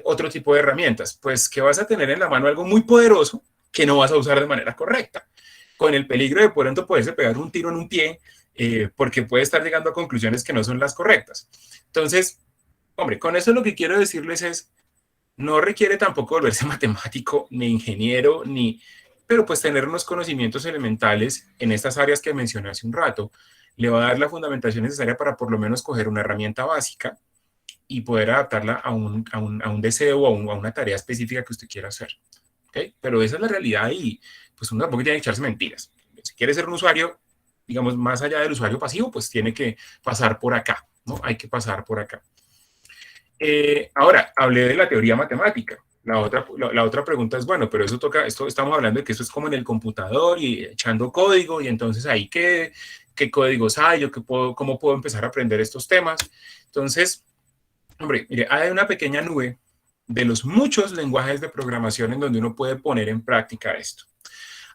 otro tipo de herramientas. Pues que vas a tener en la mano algo muy poderoso que no vas a usar de manera correcta, con el peligro de pronto poderse pegar un tiro en un pie, porque puede estar llegando a conclusiones que no son las correctas. Entonces, hombre, con eso lo que quiero decirles es, no requiere tampoco volverse matemático, ni ingeniero, pero pues tener unos conocimientos elementales en estas áreas que mencioné hace un rato, le va a dar la fundamentación necesaria para por lo menos coger una herramienta básica y poder adaptarla a un deseo o a una tarea específica que usted quiera hacer. ¿Okay? Pero esa es la realidad y pues uno tampoco tiene que echarse mentiras. Si quiere ser un usuario, digamos, más allá del usuario pasivo, pues tiene que pasar por acá, ¿no? Hay que pasar por acá. Ahora, hablé de la teoría matemática. La otra pregunta es, bueno, pero esto estamos hablando de que eso es como en el computador y echando código, y entonces ahí qué códigos hay, cómo puedo empezar a aprender estos temas. Entonces, hombre, mire, hay una pequeña nube de los muchos lenguajes de programación en donde uno puede poner en práctica esto.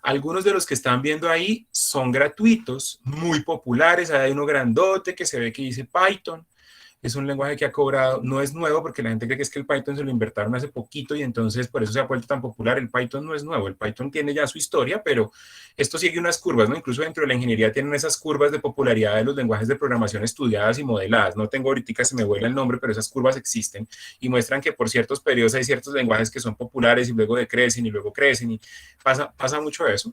Algunos de los que están viendo ahí son gratuitos, muy populares. Hay uno grandote que se ve que dice Python. Es un lenguaje que ha cobrado, no es nuevo porque la gente cree que es que el Python se lo inventaron hace poquito y entonces por eso se ha vuelto tan popular. El Python no es nuevo, el Python tiene ya su historia, pero esto sigue unas curvas, ¿no? Incluso dentro de la ingeniería tienen esas curvas de popularidad de los lenguajes de programación estudiadas y modeladas. No tengo ahorita, se me vuela el nombre, pero esas curvas existen y muestran que por ciertos periodos hay ciertos lenguajes que son populares y luego decrecen y luego crecen y pasa mucho eso.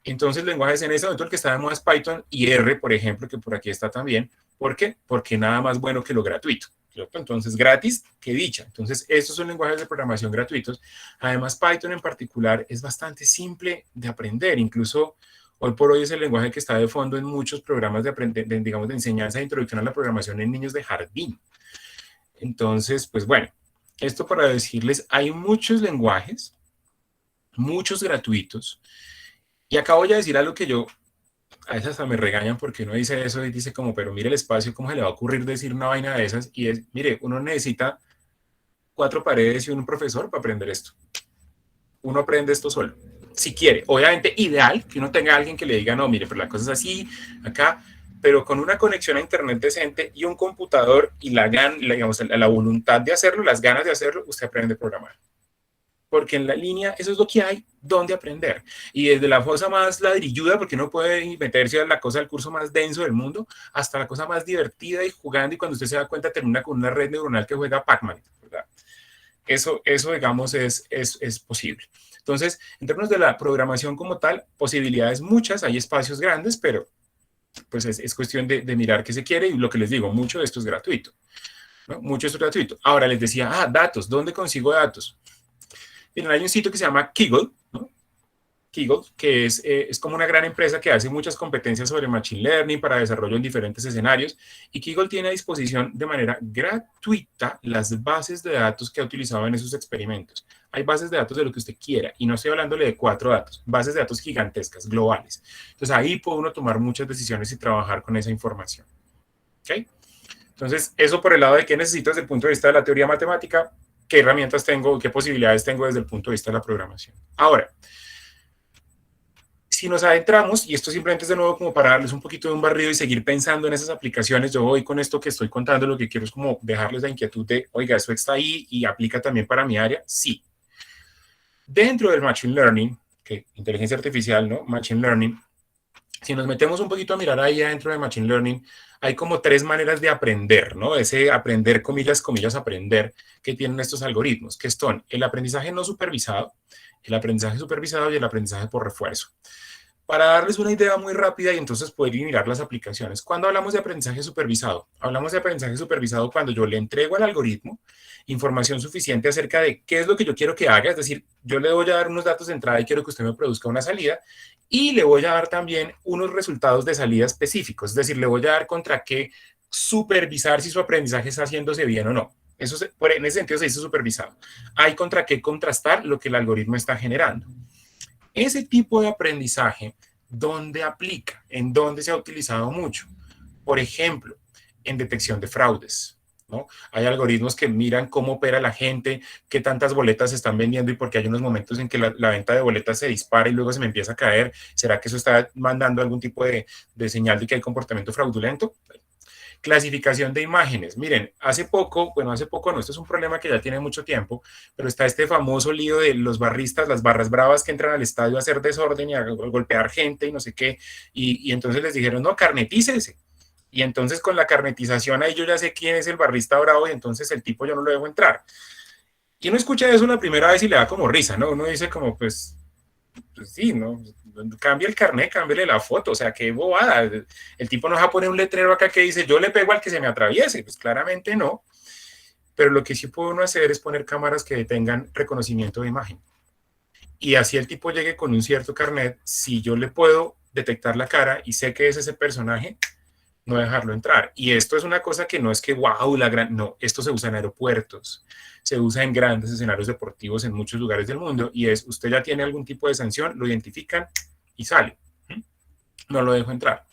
Entonces, lenguajes en ese momento el que está de moda es Python y R, por ejemplo, que por aquí está también. ¿Por qué? Porque nada más bueno que lo gratuito, ¿cierto? Entonces, gratis, que dicha. Entonces, estos son lenguajes de programación gratuitos. Además, Python en particular es bastante simple de aprender. Incluso, hoy por hoy es el lenguaje que está de fondo en muchos programas digamos, de enseñanza e introducción a la programación en niños de jardín. Entonces, pues bueno, esto para decirles, hay muchos lenguajes, muchos gratuitos. Y acabo ya de decir algo que yo, a veces hasta me regañan porque uno dice eso y dice como, pero mire el espacio, ¿cómo se le va a ocurrir decir una vaina de esas? Y es, mire, uno necesita 4 paredes y un profesor para aprender esto. Uno aprende esto solo, si quiere. Obviamente, ideal que uno tenga a alguien que le diga, no, mire, pero la cosa es así, acá, pero con una conexión a internet decente y un computador y digamos, la voluntad de hacerlo, las ganas de hacerlo, usted aprende a programar. Porque en la línea eso es lo que hay donde aprender. Y desde la cosa más ladrilluda, porque uno puede meterse a la cosa del curso más denso del mundo, hasta la cosa más divertida y jugando, y cuando usted se da cuenta termina con una red neuronal que juega Pac-Man, ¿verdad? Eso digamos, es posible. Entonces, en términos de la programación como tal, posibilidades muchas, hay espacios grandes, pero pues es cuestión de mirar qué se quiere, y lo que les digo, mucho de esto es gratuito, ¿no? Mucho de esto es gratuito. Ahora les decía, datos, ¿dónde consigo datos? Miren, hay un sitio que se llama Kaggle, ¿no? Kaggle, que es como una gran empresa que hace muchas competencias sobre Machine Learning para desarrollo en diferentes escenarios, y Kaggle tiene a disposición de manera gratuita las bases de datos que ha utilizado en esos experimentos. Hay bases de datos de lo que usted quiera, y no estoy hablándole de 4 datos, bases de datos gigantescas, globales. Entonces ahí puede uno tomar muchas decisiones y trabajar con esa información. ¿Ok? Entonces, eso por el lado de qué necesito desde el punto de vista de la teoría matemática, qué herramientas tengo, qué posibilidades tengo desde el punto de vista de la programación. Ahora, si nos adentramos, y esto simplemente es de nuevo como para darles un poquito de un barrido y seguir pensando en esas aplicaciones, yo voy con esto que estoy contando, lo que quiero es como dejarles la inquietud de, oiga, eso está ahí y aplica también para mi área. Sí. Dentro del Machine Learning, que inteligencia artificial, ¿no? Machine Learning, si nos metemos un poquito a mirar ahí adentro de Machine Learning, hay como 3 maneras de aprender, ¿no? Ese aprender, comillas, comillas, aprender que tienen estos algoritmos, que son el aprendizaje no supervisado, el aprendizaje supervisado y el aprendizaje por refuerzo. Para darles una idea muy rápida y entonces poder mirar las aplicaciones. Cuando hablamos de aprendizaje supervisado, hablamos de aprendizaje supervisado cuando yo le entrego al algoritmo información suficiente acerca de qué es lo que yo quiero que haga, es decir, yo le voy a dar unos datos de entrada y quiero que usted me produzca una salida, y le voy a dar también unos resultados de salida específicos, es decir, le voy a dar contra qué supervisar si su aprendizaje está haciéndose bien o no. Eso en ese sentido se dice supervisado. Hay contra qué contrastar lo que el algoritmo está generando. Ese tipo de aprendizaje, ¿dónde aplica? ¿En dónde se ha utilizado mucho? Por ejemplo, en detección de fraudes, ¿no? Hay algoritmos que miran cómo opera la gente, qué tantas boletas se están vendiendo y porque hay unos momentos en que la venta de boletas se dispara y luego se me empieza a caer. ¿Será que eso está mandando algún tipo de señal de que hay comportamiento fraudulento? Clasificación de imágenes. Miren, hace poco no, esto es un problema que ya tiene mucho tiempo, pero está este famoso lío de los barristas, las barras bravas que entran al estadio a hacer desorden y a golpear gente y no sé qué, y entonces les dijeron, no, carnetícese. Y entonces con la carnetización ahí yo ya sé quién es el barrista bravo y entonces el tipo yo no lo dejo entrar. Y uno escucha eso la primera vez y le da como risa, ¿no? Uno dice como, pues sí, ¿no? Cambia el carnet, cámbiale la foto, o sea, qué bobada. El tipo nos va a poner un letrero acá que dice, yo le pego al que se me atraviese. Pues claramente no. Pero lo que sí puede uno hacer es poner cámaras que detengan reconocimiento de imagen. Y así el tipo llegue con un cierto carnet, si yo le puedo detectar la cara y sé que es ese personaje, no dejarlo entrar. Y esto es una cosa que no es que, wow, no, esto se usa en aeropuertos, se usa en grandes escenarios deportivos en muchos lugares del mundo, y es, usted ya tiene algún tipo de sanción, lo identifican y sale. No lo dejo entrar.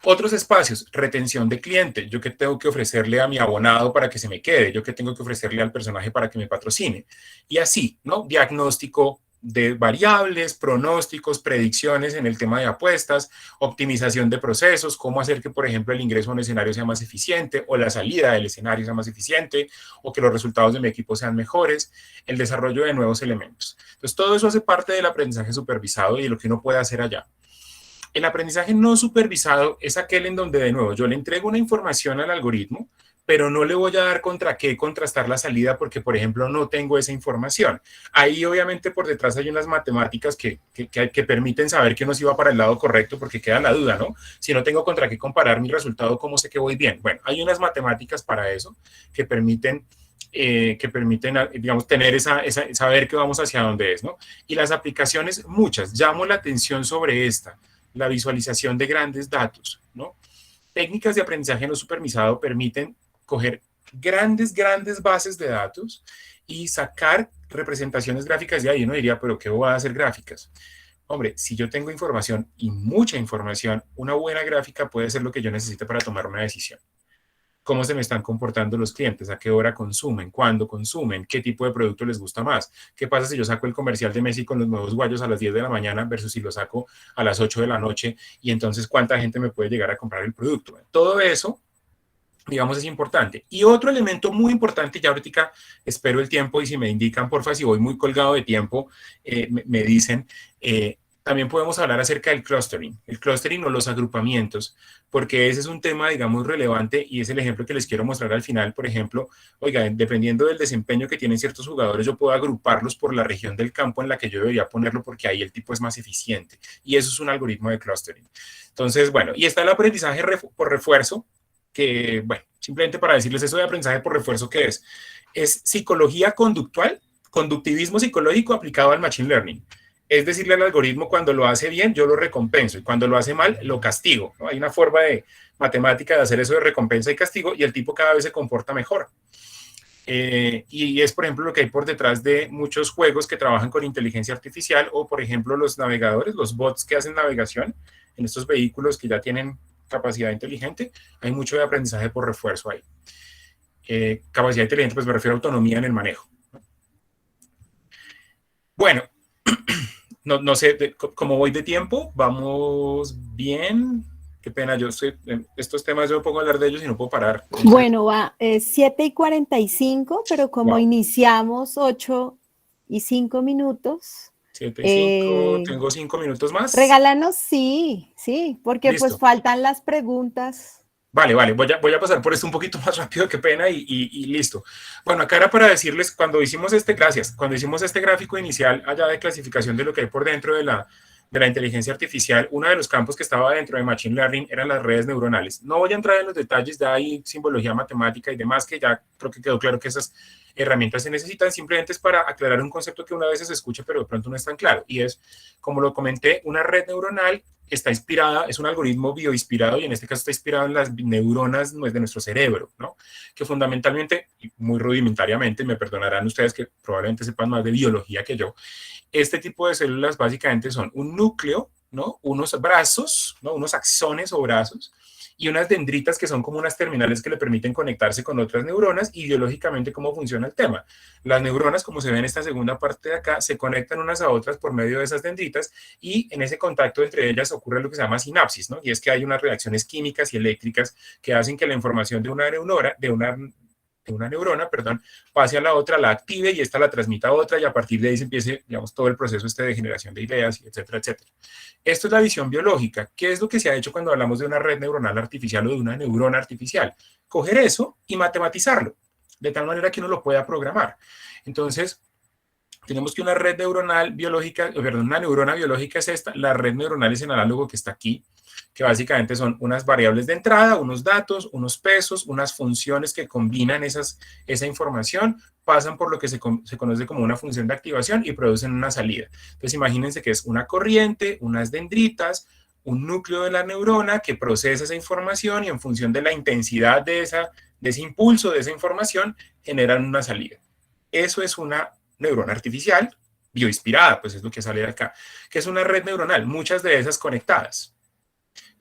Otros espacios, retención de cliente. Yo que tengo que ofrecerle a mi abonado para que se me quede, yo que tengo que ofrecerle al personaje para que me patrocine. Y así, ¿no? Diagnóstico de variables, pronósticos, predicciones en el tema de apuestas, optimización de procesos, cómo hacer que, por ejemplo, el ingreso a un escenario sea más eficiente o la salida del escenario sea más eficiente o que los resultados de mi equipo sean mejores, el desarrollo de nuevos elementos. Entonces, todo eso hace parte del aprendizaje supervisado y de lo que uno puede hacer allá. El aprendizaje no supervisado es aquel en donde, de nuevo, yo le entrego una información al algoritmo, pero no le voy a dar contra qué contrastar la salida porque, por ejemplo, no tengo esa información. Ahí, obviamente, por detrás hay unas matemáticas que permiten saber que uno sí va para el lado correcto porque queda la duda, ¿no? Si no tengo contra qué comparar mi resultado, ¿cómo sé que voy bien? Bueno, hay unas matemáticas para eso que permiten digamos, tener saber que vamos hacia dónde es, ¿no? Y las aplicaciones, muchas. Llamo la atención sobre esta, la visualización de grandes datos, ¿no? Técnicas de aprendizaje no supervisado permiten coger grandes bases de datos y sacar representaciones gráficas de ahí. Uno diría, pero ¿qué voy a hacer gráficas? Hombre, si yo tengo información y mucha información, una buena gráfica puede ser lo que yo necesite para tomar una decisión. Cómo se me están comportando los clientes, a qué hora consumen, cuándo consumen, qué tipo de producto les gusta más. ¿Qué pasa si yo saco el comercial de Messi con los nuevos guayos a las 10 de la mañana versus si lo saco a las 8 de la noche? Y entonces, ¿cuánta gente me puede llegar a comprar el producto? Todo eso, digamos, es importante. Y otro elemento muy importante, ya ahorita espero el tiempo y si me indican, porfa, si voy muy colgado de tiempo, me dicen, también podemos hablar acerca del clustering o los agrupamientos, porque ese es un tema, digamos, relevante y es el ejemplo que les quiero mostrar al final. Por ejemplo, oiga, dependiendo del desempeño que tienen ciertos jugadores, yo puedo agruparlos por la región del campo en la que yo debería ponerlo porque ahí el tipo es más eficiente. Y eso es un algoritmo de clustering. Entonces, bueno, y está el aprendizaje por refuerzo, que, bueno, simplemente para decirles eso de aprendizaje por refuerzo, ¿qué es? Es psicología conductual, conductivismo psicológico aplicado al machine learning. es decirle al algoritmo cuando lo hace bien, yo lo recompenso, y cuando lo hace mal, lo castigo, ¿no? Hay una forma de matemática de hacer eso de recompensa y castigo, y el tipo cada vez se comporta mejor. Y es, por ejemplo, lo que hay por detrás de muchos juegos que trabajan con inteligencia artificial, o, por ejemplo, los navegadores, los bots que hacen navegación en estos vehículos que ya tienen capacidad inteligente. Hay mucho de aprendizaje por refuerzo ahí. Capacidad inteligente, pues me refiero a autonomía en el manejo. Bueno, no sé cómo voy de tiempo. ¿Vamos bien? Qué pena, estos temas yo me pongo a hablar de ellos y no puedo parar. Entonces, bueno, va 7:45, pero como wow. iniciamos 8:05. 7:05, tengo 5 minutos más. Regálanos, sí, porque Listo. pues faltan las preguntas. Vale, voy a pasar por esto un poquito más rápido, qué pena, y listo. Bueno, acá era para decirles, cuando hicimos este gráfico inicial allá de clasificación de lo que hay por dentro de la inteligencia artificial, uno de los campos que estaba dentro de Machine Learning eran las redes neuronales. No voy a entrar en los detalles, ya hay simbología matemática y demás, que ya creo que quedó claro que esas herramientas se necesitan, simplemente es para aclarar un concepto que una vez se escucha, pero de pronto no es tan claro, y es, como lo comenté, una red neuronal está inspirada, es un algoritmo bioinspirado, y en este caso está inspirado en las neuronas de nuestro cerebro, ¿no? Que fundamentalmente, muy rudimentariamente, me perdonarán ustedes que probablemente sepan más de biología que yo, este tipo de células básicamente son un núcleo, ¿no? Unos brazos, ¿no? Unos axones o brazos, y unas dendritas que son como unas terminales que le permiten conectarse con otras neuronas. Y biológicamente, ¿cómo funciona el tema? Las neuronas, como se ve en esta segunda parte de acá, se conectan unas a otras por medio de esas dendritas, y en ese contacto entre ellas ocurre lo que se llama sinapsis, ¿no? Y es que hay unas reacciones químicas y eléctricas que hacen que la información de una neurona, pase a la otra, la active, y esta la transmita a otra, y a partir de ahí se empiece, digamos, todo el proceso de generación de ideas, etcétera, etcétera. Esto es la visión biológica. ¿Qué es lo que se ha hecho cuando hablamos de una red neuronal artificial o de una neurona artificial? Coger eso y matematizarlo, de tal manera que uno lo pueda programar. Entonces, tenemos que una red neuronal biológica, una neurona biológica es esta, la red neuronal es el análogo que está aquí, que básicamente son unas variables de entrada, unos datos, unos pesos, unas funciones que combinan esa información, pasan por lo que se conoce como una función de activación y producen una salida. Entonces imagínense que es una corriente, unas dendritas, un núcleo de la neurona que procesa esa información, y en función de la intensidad de ese impulso, de esa información, generan una salida. Eso es una neurona artificial bioinspirada, pues es lo que sale de acá, que es una red neuronal, muchas de esas conectadas.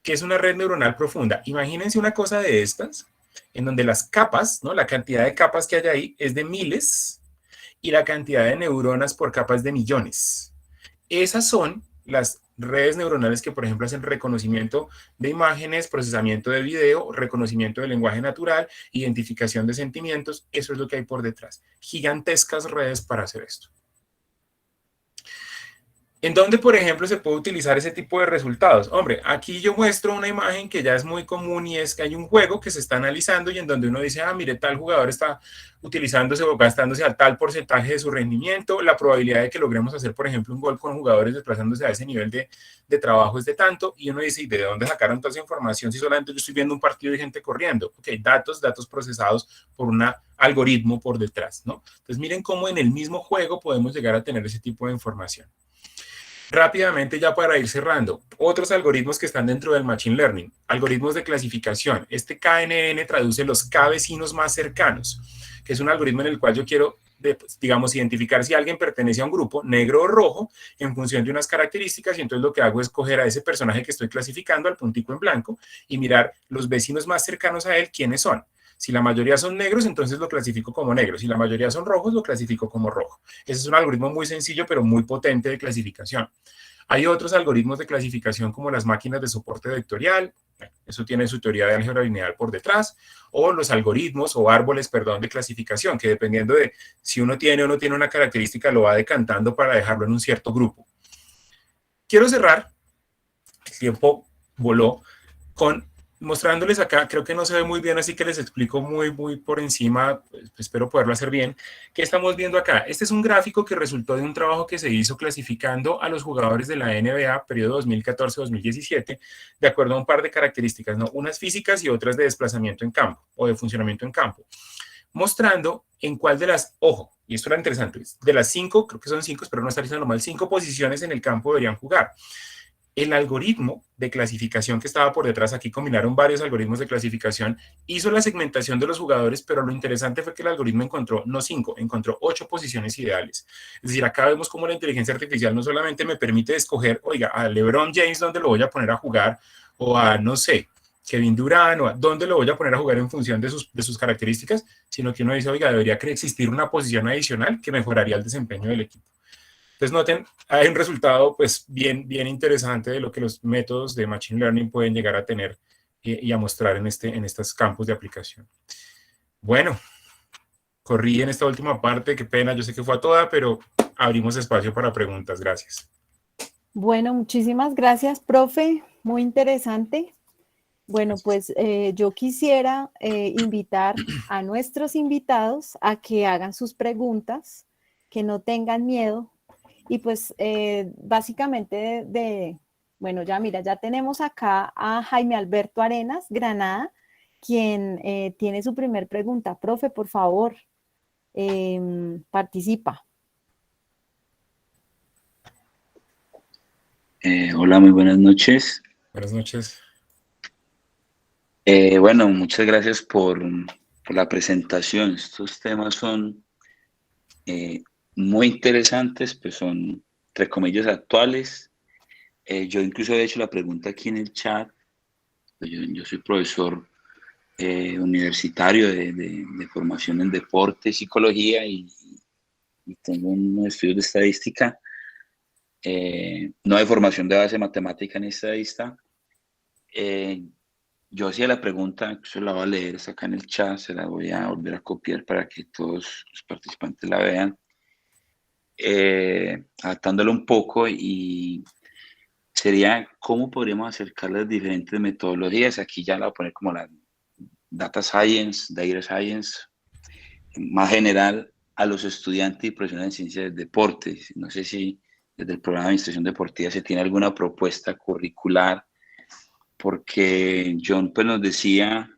¿Qué es una red neuronal profunda? Imagínense una cosa de estas, en donde las capas, ¿no? La cantidad de capas que hay ahí es de miles, y la cantidad de neuronas por capas de millones. Esas son las redes neuronales que, por ejemplo, hacen reconocimiento de imágenes, procesamiento de video, reconocimiento del lenguaje natural, identificación de sentimientos. Eso es lo que hay por detrás. Gigantescas redes para hacer esto. ¿En dónde, por ejemplo, se puede utilizar ese tipo de resultados? Hombre, aquí yo muestro una imagen que ya es muy común, y es que hay un juego que se está analizando y en donde uno dice, mire, tal jugador está utilizándose o gastándose a tal porcentaje de su rendimiento, la probabilidad de que logremos hacer, por ejemplo, un gol con jugadores desplazándose a ese nivel de trabajo es de tanto, y uno dice, ¿y de dónde sacaron toda esa información si solamente yo estoy viendo un partido de gente corriendo? Ok, datos procesados por un algoritmo por detrás, ¿no? Entonces miren cómo en el mismo juego podemos llegar a tener ese tipo de información. Rápidamente, ya para ir cerrando, otros algoritmos que están dentro del Machine Learning, algoritmos de clasificación. Este KNN traduce los K vecinos más cercanos, que es un algoritmo en el cual yo quiero, digamos, identificar si alguien pertenece a un grupo, negro o rojo, en función de unas características, y entonces lo que hago es coger a ese personaje que estoy clasificando, al puntico en blanco, y mirar los vecinos más cercanos a él, ¿quiénes son? Si la mayoría son negros, entonces lo clasifico como negro. Si la mayoría son rojos, lo clasifico como rojo. Ese es un algoritmo muy sencillo, pero muy potente de clasificación. Hay otros algoritmos de clasificación como las máquinas de soporte vectorial, eso tiene su teoría de álgebra lineal por detrás, o los algoritmos o árboles, de clasificación, que dependiendo de si uno tiene o no tiene una característica, lo va decantando para dejarlo en un cierto grupo. Quiero cerrar, el tiempo voló, mostrándoles acá, creo que no se ve muy bien, así que les explico muy por encima, pues, espero poderlo hacer bien. ¿Qué estamos viendo acá? Este es un gráfico que resultó de un trabajo que se hizo clasificando a los jugadores de la NBA, periodo 2014-2017, de acuerdo a un par de características, ¿no? Unas físicas y otras de desplazamiento en campo, o de funcionamiento en campo. mostrando en cuál de las, ojo, y esto era interesante, de las 5, creo que son 5, espero no estar diciendo mal, 5 posiciones en el campo deberían jugar. El algoritmo de clasificación que estaba por detrás, aquí combinaron varios algoritmos de clasificación, hizo la segmentación de los jugadores, pero lo interesante fue que el algoritmo encontró, no 5, encontró 8 posiciones ideales. Es decir, acá vemos cómo la inteligencia artificial no solamente me permite escoger, oiga, a LeBron James, ¿dónde lo voy a poner a jugar? O a, no sé, Kevin Durant, o a dónde lo voy a poner a jugar en función de sus características, sino que uno dice, oiga, debería existir una posición adicional que mejoraría el desempeño del equipo. Entonces noten, hay un resultado pues bien interesante de lo que los métodos de Machine Learning pueden llegar a tener y a mostrar en estos campos de aplicación. Bueno, corrí en esta última parte, qué pena, yo sé que fue a toda, pero abrimos espacio para preguntas, gracias. Bueno, muchísimas gracias, profe, muy interesante. Bueno, pues yo quisiera invitar a nuestros invitados a que hagan sus preguntas, que no tengan miedo. Y pues básicamente bueno, ya mira, ya tenemos acá a Jaime Alberto Arenas, Granada, quien tiene su primer pregunta. Profe, por favor, participa. Hola, muy buenas noches. Buenas noches. Bueno, muchas gracias por la presentación. Estos temas son muy interesantes, pues son, entre comillas, actuales. Yo incluso he hecho la pregunta aquí en el chat. Yo soy profesor universitario de formación en deporte, psicología y tengo unos estudios de estadística. No hay formación de base matemática ni estadística. Yo hacía la pregunta, se la voy a leer, está acá en el chat, se la voy a volver a copiar para que todos los participantes la vean, adaptándolo un poco, y sería cómo podríamos acercar las diferentes metodologías. Aquí ya la voy a poner como la data science, más general, a los estudiantes y profesionales en ciencias del deporte. No sé si desde el programa de administración deportiva se tiene alguna propuesta curricular, porque John pues nos decía,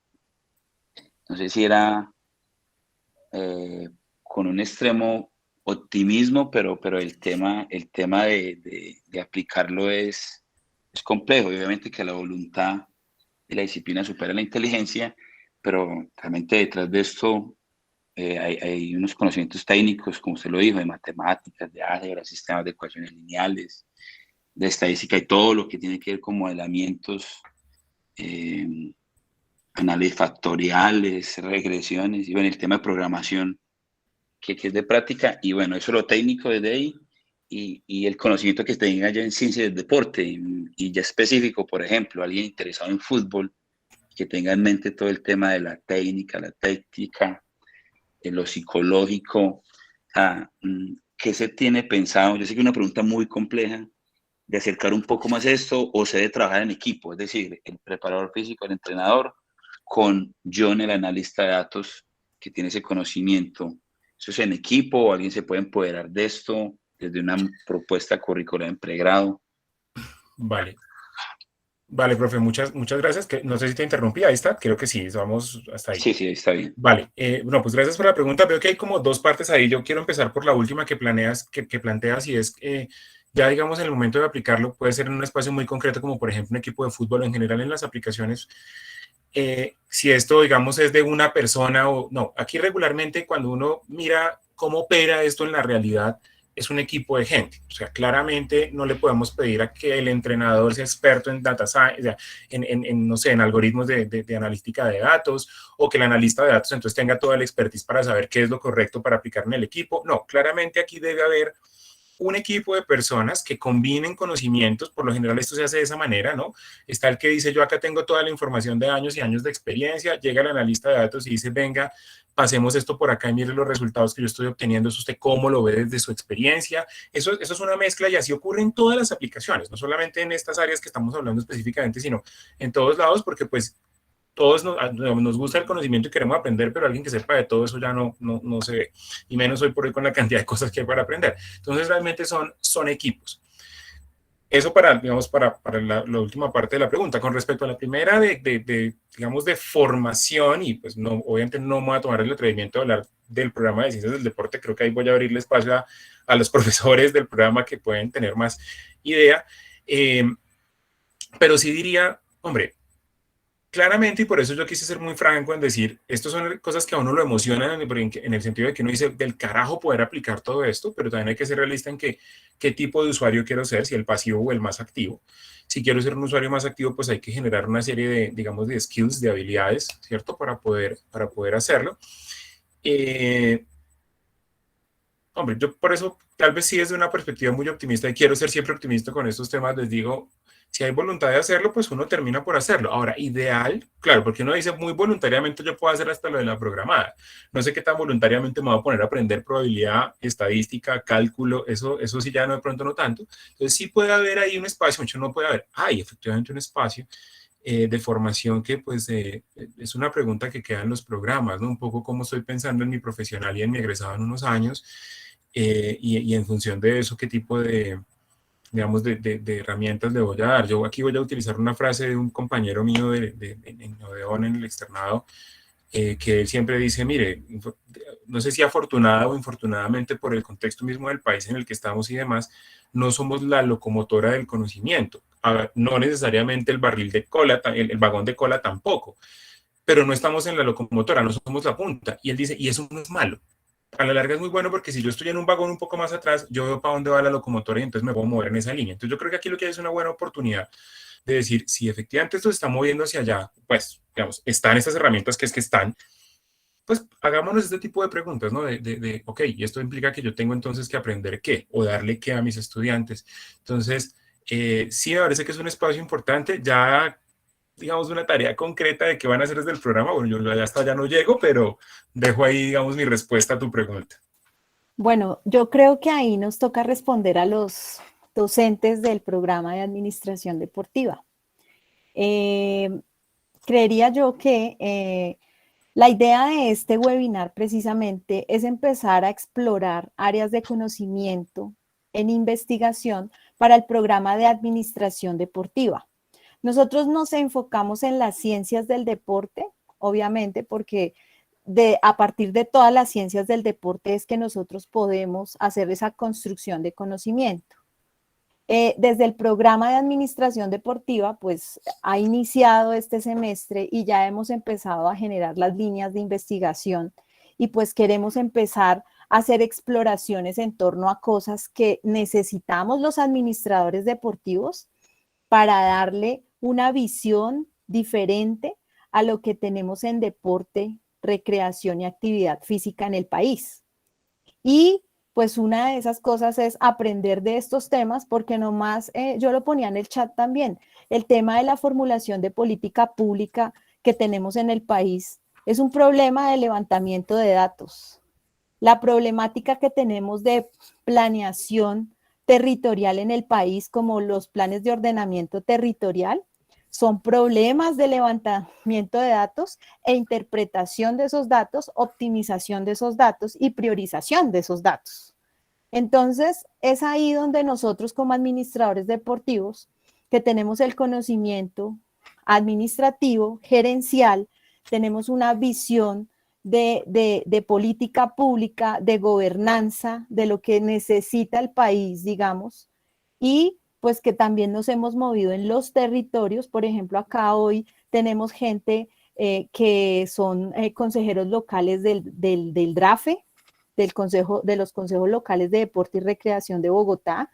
no sé si era con un extremo optimismo, pero el tema de aplicarlo es complejo. Obviamente que la voluntad y la disciplina supera la inteligencia, pero realmente detrás de esto hay unos conocimientos técnicos, como usted lo dijo, de matemáticas, de álgebra, sistemas de ecuaciones lineales, de estadística y todo lo que tiene que ver con modelamientos, análisis factoriales, regresiones, y bueno, el tema de programación, que es de práctica, y bueno, eso lo técnico desde ahí, y el conocimiento que tenga ya en ciencia del deporte, y ya específico, por ejemplo, alguien interesado en fútbol, que tenga en mente todo el tema de la técnica, lo psicológico, ¿qué se tiene pensado? Yo sé que es una pregunta muy compleja, de acercar un poco más esto, o se debe trabajar en equipo, es decir, el preparador físico, el entrenador, con John, el analista de datos, que tiene ese conocimiento. ¿Eso es en equipo o alguien se puede empoderar de esto desde una propuesta curricular en pregrado? Vale, profe, muchas gracias. Que no sé si te interrumpí, ahí está, creo que sí, vamos hasta ahí. Sí, ahí está bien. Vale, bueno, pues gracias por la pregunta. Veo que hay como dos partes ahí. Yo quiero empezar por la última que planteas, y es ya digamos en el momento de aplicarlo, puede ser en un espacio muy concreto, como por ejemplo un equipo de fútbol, o en general en las aplicaciones. Si esto, digamos, es de una persona o no. Aquí regularmente cuando uno mira cómo opera esto en la realidad, es un equipo de gente. O sea, claramente no le podemos pedir a que el entrenador sea experto en data science, o sea, no sé, en algoritmos de analítica de datos, o que el analista de datos entonces tenga toda la expertise para saber qué es lo correcto para aplicar en el equipo. No, claramente aquí debe haber un equipo de personas que combinen conocimientos. Por lo general esto se hace de esa manera, ¿no? Está el que dice, yo acá tengo toda la información de años y años de experiencia, llega el analista de datos y dice, venga, pasemos esto por acá y mire los resultados que yo estoy obteniendo, ¿es usted cómo lo ve desde su experiencia? Eso es una mezcla, y así ocurre en todas las aplicaciones, no solamente en estas áreas que estamos hablando específicamente, sino en todos lados, porque pues todos nos gusta el conocimiento y queremos aprender, pero alguien que sepa de todo eso ya no se ve, y menos hoy por hoy con la cantidad de cosas que hay para aprender. Entonces realmente son equipos. Eso para, digamos, para la última parte de la pregunta. Con respecto a la primera digamos, de formación, y pues no, obviamente no me voy a tomar el atrevimiento de hablar del programa de ciencias del deporte, creo que ahí voy a abrirle espacio a los profesores del programa que pueden tener más idea, pero sí diría, hombre, claramente, y por eso yo quise ser muy franco en decir, estas son cosas que a uno lo emocionan en el sentido de que uno dice, del carajo poder aplicar todo esto, pero también hay que ser realista en que, qué tipo de usuario quiero ser, si el pasivo o el más activo. Si quiero ser un usuario más activo, pues hay que generar una serie de, digamos, de skills, de habilidades, ¿cierto? Para poder hacerlo. Hombre, yo por eso, tal vez sí desde una perspectiva muy optimista, y quiero ser siempre optimista con estos temas, les digo, si hay voluntad de hacerlo, pues uno termina por hacerlo. Ahora, ideal, claro, porque uno dice muy voluntariamente yo puedo hacer hasta lo de la programada. No sé qué tan voluntariamente me voy a poner a aprender probabilidad, estadística, cálculo, eso sí ya no de pronto no tanto. Entonces sí puede haber ahí un espacio, mucho no puede haber, hay efectivamente un espacio de formación que pues es una pregunta que queda en los programas, ¿no? Un poco como estoy pensando en mi profesional y en mi egresado en unos años, y en función de eso, qué tipo de, digamos, de herramientas le voy a dar. Yo aquí voy a utilizar una frase de un compañero mío en Odeón, en el externado, que él siempre dice, mire, no sé si afortunada o infortunadamente por el contexto mismo del país en el que estamos y demás, no somos la locomotora del conocimiento. No necesariamente el barril de cola, el vagón de cola tampoco, pero no estamos en la locomotora, no somos la punta. Y él dice, y eso no es malo. A la larga es muy bueno porque si yo estoy en un vagón un poco más atrás, yo veo para dónde va la locomotora y entonces me puedo mover en esa línea. Entonces yo creo que aquí lo que hay es una buena oportunidad de decir, si efectivamente esto se está moviendo hacia allá, pues, digamos, están estas herramientas que es que están, pues hagámonos este tipo de preguntas, ¿no? Ok, y esto implica que yo tengo entonces que aprender qué o darle qué a mis estudiantes. Entonces, sí me parece que es un espacio importante, ya digamos una tarea concreta de qué van a hacer desde el programa, bueno, yo ya hasta ya no llego, pero dejo ahí, digamos, mi respuesta a tu pregunta. Bueno, yo creo que ahí nos toca responder a los docentes del programa de administración deportiva. Creería yo que la idea de este webinar precisamente es empezar a explorar áreas de conocimiento en investigación para el programa de administración deportiva. Nosotros nos enfocamos en las ciencias del deporte, obviamente, porque a partir de todas las ciencias del deporte es que nosotros podemos hacer esa construcción de conocimiento. Desde el programa de administración deportiva, pues ha iniciado este semestre y ya hemos empezado a generar las líneas de investigación y pues queremos empezar a hacer exploraciones en torno a cosas que necesitamos los administradores deportivos para darle una visión diferente a lo que tenemos en deporte, recreación y actividad física en el país. Y pues una de esas cosas es aprender de estos temas, porque nomás, yo lo ponía en el chat también, el tema de la formulación de política pública que tenemos en el país es un problema de levantamiento de datos. La problemática que tenemos de planeación territorial en el país, como los planes de ordenamiento territorial, son problemas de levantamiento de datos e interpretación de esos datos, optimización de esos datos y priorización de esos datos. Entonces, es ahí donde nosotros como administradores deportivos, que tenemos el conocimiento administrativo, gerencial, tenemos una visión de política pública, de gobernanza, de lo que necesita el país, digamos, y pues que también nos hemos movido en los territorios. Por ejemplo, acá hoy tenemos gente que son consejeros locales del DRAFE, de los consejos locales de deporte y recreación de Bogotá,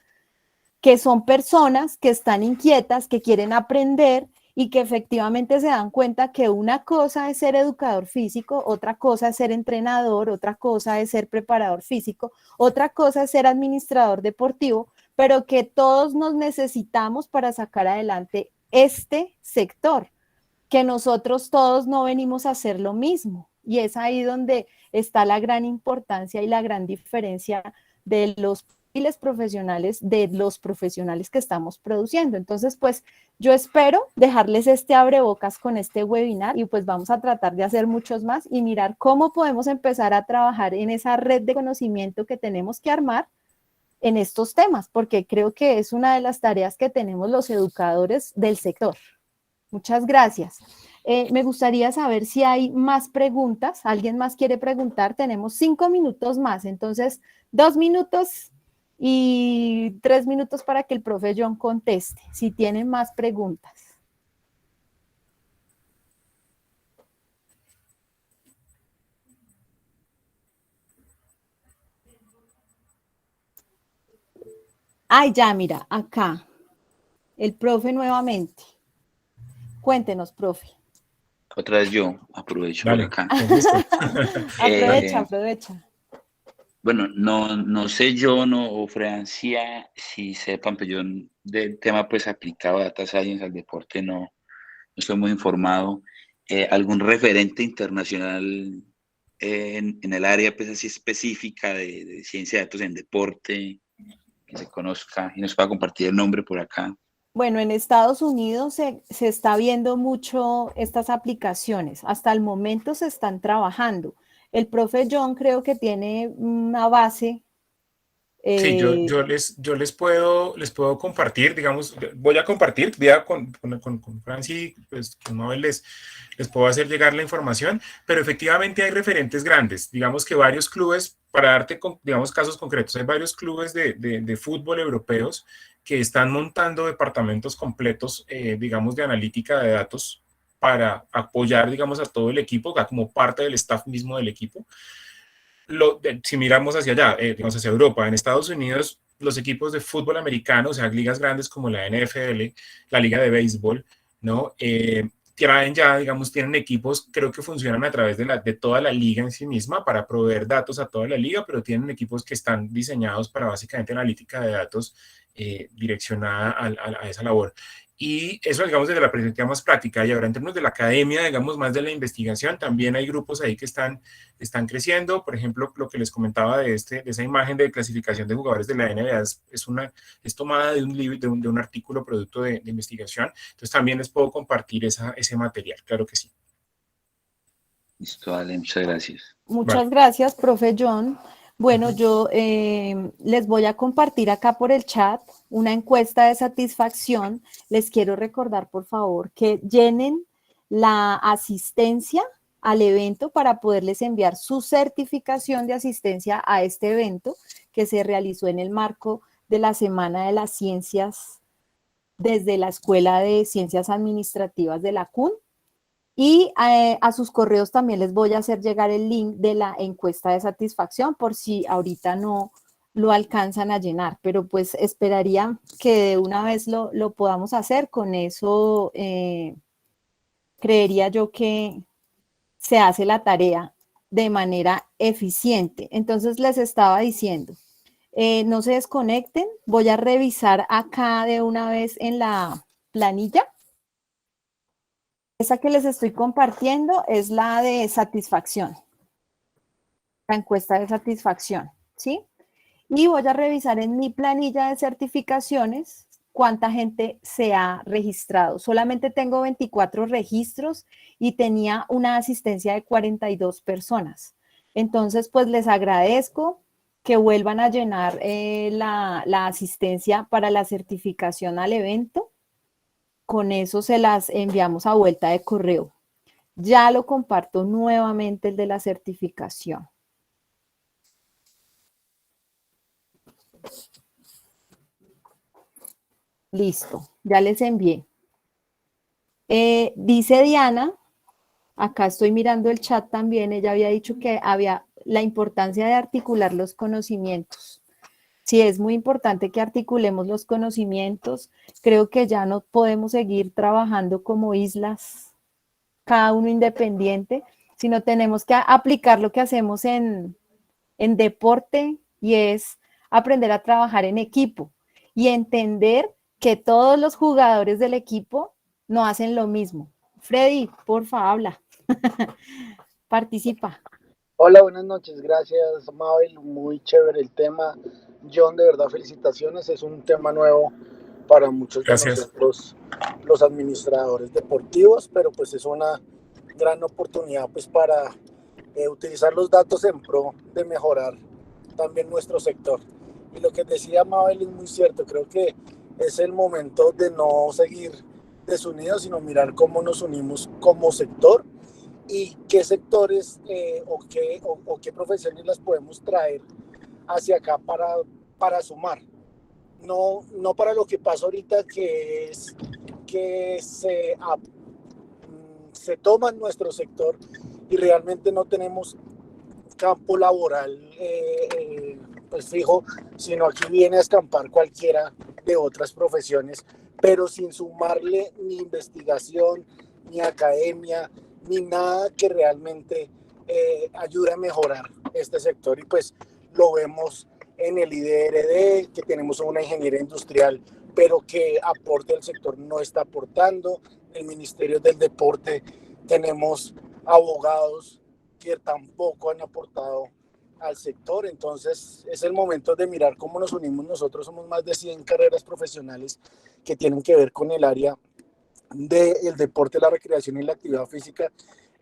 que son personas que están inquietas, que quieren aprender y que efectivamente se dan cuenta que una cosa es ser educador físico, otra cosa es ser entrenador, otra cosa es ser preparador físico, otra cosa es ser administrador deportivo, pero que todos nos necesitamos para sacar adelante este sector, que nosotros todos no venimos a hacer lo mismo. Y es ahí donde está la gran importancia y la gran diferencia de los profesionales, de los profesionales que estamos produciendo. Entonces, pues yo espero dejarles este abrebocas con este webinar y pues vamos a tratar de hacer muchos más y mirar cómo podemos empezar a trabajar en esa red de conocimiento que tenemos que armar en estos temas, porque creo que es una de las tareas que tenemos los educadores del sector. Muchas gracias. Me gustaría saber si hay más preguntas. ¿Alguien más quiere preguntar? Tenemos 5 minutos más, entonces 2 minutos y 3 minutos para que el profe John conteste, si tienen más preguntas. Ay, ya, mira, acá, el profe nuevamente. Cuéntenos, profe. Otra vez yo aprovecho por Dale, acá. con gusto. Aprovecha. Bueno, no sé yo o Francia si sepan, pero yo del tema pues aplicado a Data Science al deporte no estoy muy informado. ¿Algún referente internacional en el área pues así específica de ciencia de datos en deporte que se conozca y nos pueda compartir el nombre por acá? Bueno, en Estados Unidos se está viendo mucho estas aplicaciones. Hasta el momento se están trabajando. El profe John creo que tiene una base. Sí, yo les puedo compartir, digamos, voy a compartir vía con Franci, pues con Mabel les puedo hacer llegar la información, pero efectivamente hay referentes grandes, digamos que varios clubes, para darte, digamos, casos concretos, hay varios clubes de fútbol europeos que están montando departamentos completos, digamos, de analítica de datos para apoyar, digamos, a todo el equipo, como parte del staff mismo del equipo. Si miramos hacia allá, digamos hacia Europa, en Estados Unidos, los equipos de fútbol americano, o sea, ligas grandes como la NFL, la liga de béisbol, ¿no? Traen ya, digamos, tienen equipos, creo que funcionan a través de toda la liga en sí misma para proveer datos a toda la liga, pero tienen equipos que están diseñados para básicamente analítica de datos direccionada a esa labor. Y eso, digamos, desde la perspectiva más práctica. Y ahora, en términos de la academia, digamos, más de la investigación, también hay grupos ahí que están creciendo. Por ejemplo, lo que les comentaba de esa imagen de clasificación de jugadores de la NBA es tomada de un libro, de un artículo producto de investigación. Entonces, también les puedo compartir ese material, claro que sí. Listo, vale, muchas gracias. Muchas gracias, profe John. Bueno, yo les voy a compartir acá por el chat una encuesta de satisfacción. Les quiero recordar, por favor, que llenen la asistencia al evento para poderles enviar su certificación de asistencia a este evento que se realizó en el marco de la Semana de las Ciencias desde la Escuela de Ciencias Administrativas de la CUN. Y a sus correos también les voy a hacer llegar el link de la encuesta de satisfacción por si ahorita no lo alcanzan a llenar, pero pues esperaría que de una vez lo podamos hacer. Con eso creería yo que se hace la tarea de manera eficiente. Entonces les estaba diciendo, no se desconecten, voy a revisar acá de una vez en la planilla. Esa que les estoy compartiendo es la de satisfacción, la encuesta de satisfacción, ¿sí? Y voy a revisar en mi planilla de certificaciones cuánta gente se ha registrado. Solamente tengo 24 registros y tenía una asistencia de 42 personas. Entonces, pues les agradezco que vuelvan a llenar la asistencia para la certificación al evento. Con eso se las enviamos a vuelta de correo. Ya lo comparto nuevamente el de la certificación. Listo, ya les envié. Dice Diana, acá estoy mirando el chat también, ella había dicho que había la importancia de articular los conocimientos. Sí, es muy importante que articulemos los conocimientos. Creo que ya no podemos seguir trabajando como islas, cada uno independiente, sino tenemos que aplicar lo que hacemos en deporte y es aprender a trabajar en equipo y entender que todos los jugadores del equipo no hacen lo mismo. Freddy, porfa, habla. Participa. Hola, buenas noches, gracias Mabel, muy chévere el tema. John, de verdad felicitaciones, es un tema nuevo para muchos de nosotros, los administradores deportivos, pero pues es una gran oportunidad pues para utilizar los datos en pro de mejorar también nuestro sector. Y lo que decía Mabel es muy cierto, creo que es el momento de no seguir desunidos, sino mirar cómo nos unimos como sector y qué sectores o qué profesiones las podemos traer hacia acá para sumar. No para lo que pasa ahorita, que es que se toma en nuestro sector y realmente no tenemos campo laboral pues fijo, sino aquí viene a escampar cualquiera de otras profesiones, pero sin sumarle ni investigación, ni academia, ni nada que realmente ayude a mejorar este sector. Y pues lo vemos en el IDRD, que tenemos una ingeniería industrial, pero que aporte el sector no está aportando. El Ministerio del Deporte tenemos abogados que tampoco han aportado al sector. Entonces es el momento de mirar cómo nos unimos. Nosotros somos más de 100 carreras profesionales que tienen que ver con el área del deporte, la recreación y la actividad física,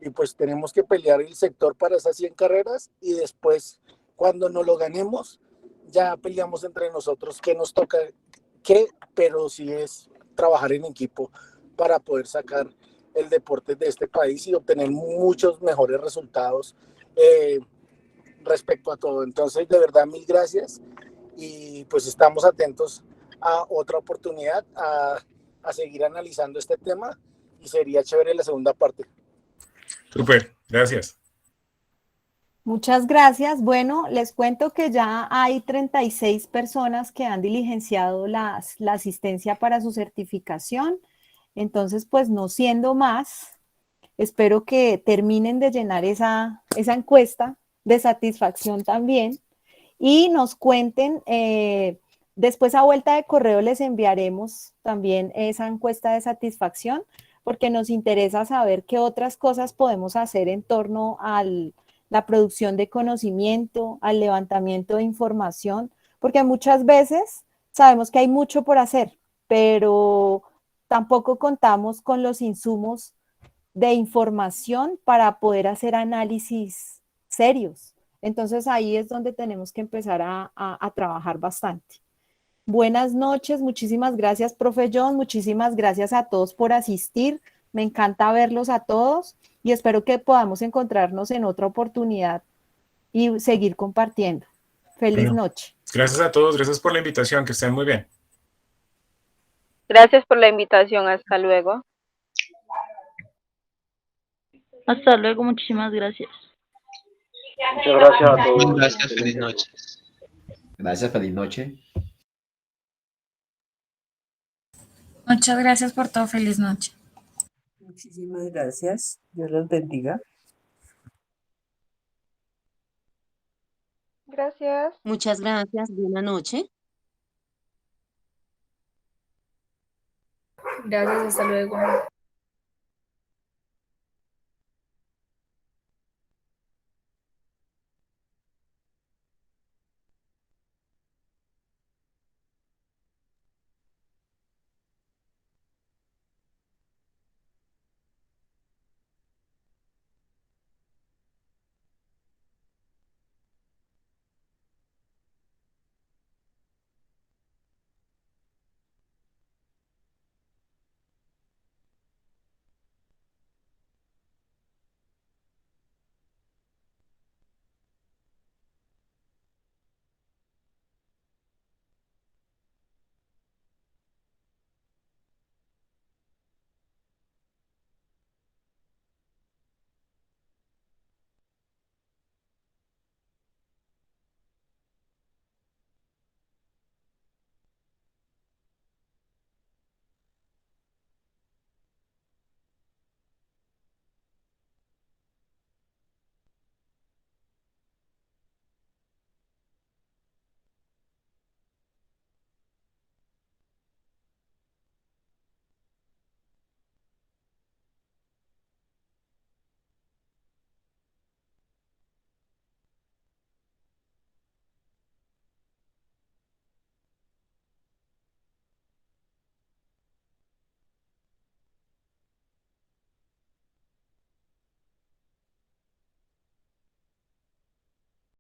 y pues tenemos que pelear el sector para esas 100 carreras y después cuando nos lo ganemos ya peleamos entre nosotros qué nos toca qué, pero sí es trabajar en equipo para poder sacar el deporte de este país y obtener muchos mejores resultados respecto a todo. Entonces, de verdad, mil gracias y pues estamos atentos a otra oportunidad, a seguir analizando este tema y sería chévere la segunda parte. Súper, gracias. Muchas gracias. Bueno, les cuento que ya hay 36 personas que han diligenciado la asistencia para su certificación. Entonces, pues no siendo más, espero que terminen de llenar esa encuesta de satisfacción también y nos cuenten, después a vuelta de correo les enviaremos también esa encuesta de satisfacción porque nos interesa saber qué otras cosas podemos hacer en torno a la producción de conocimiento, al levantamiento de información, porque muchas veces sabemos que hay mucho por hacer, pero tampoco contamos con los insumos de información para poder hacer análisis serios. Entonces ahí es donde tenemos que empezar a trabajar bastante. Buenas noches, muchísimas gracias, profe John, muchísimas gracias a todos por asistir. Me encanta verlos a todos y espero que podamos encontrarnos en otra oportunidad y seguir compartiendo. Feliz noche. Gracias a todos, gracias por la invitación, que estén muy bien. Gracias por la invitación, hasta luego. Hasta luego, muchísimas gracias. Muchas gracias a todos. Gracias, feliz noche. Gracias, feliz noche. Muchas gracias por todo, feliz noche. Muchísimas gracias, Dios los bendiga. Gracias. Muchas gracias, buena noche. Gracias, hasta luego.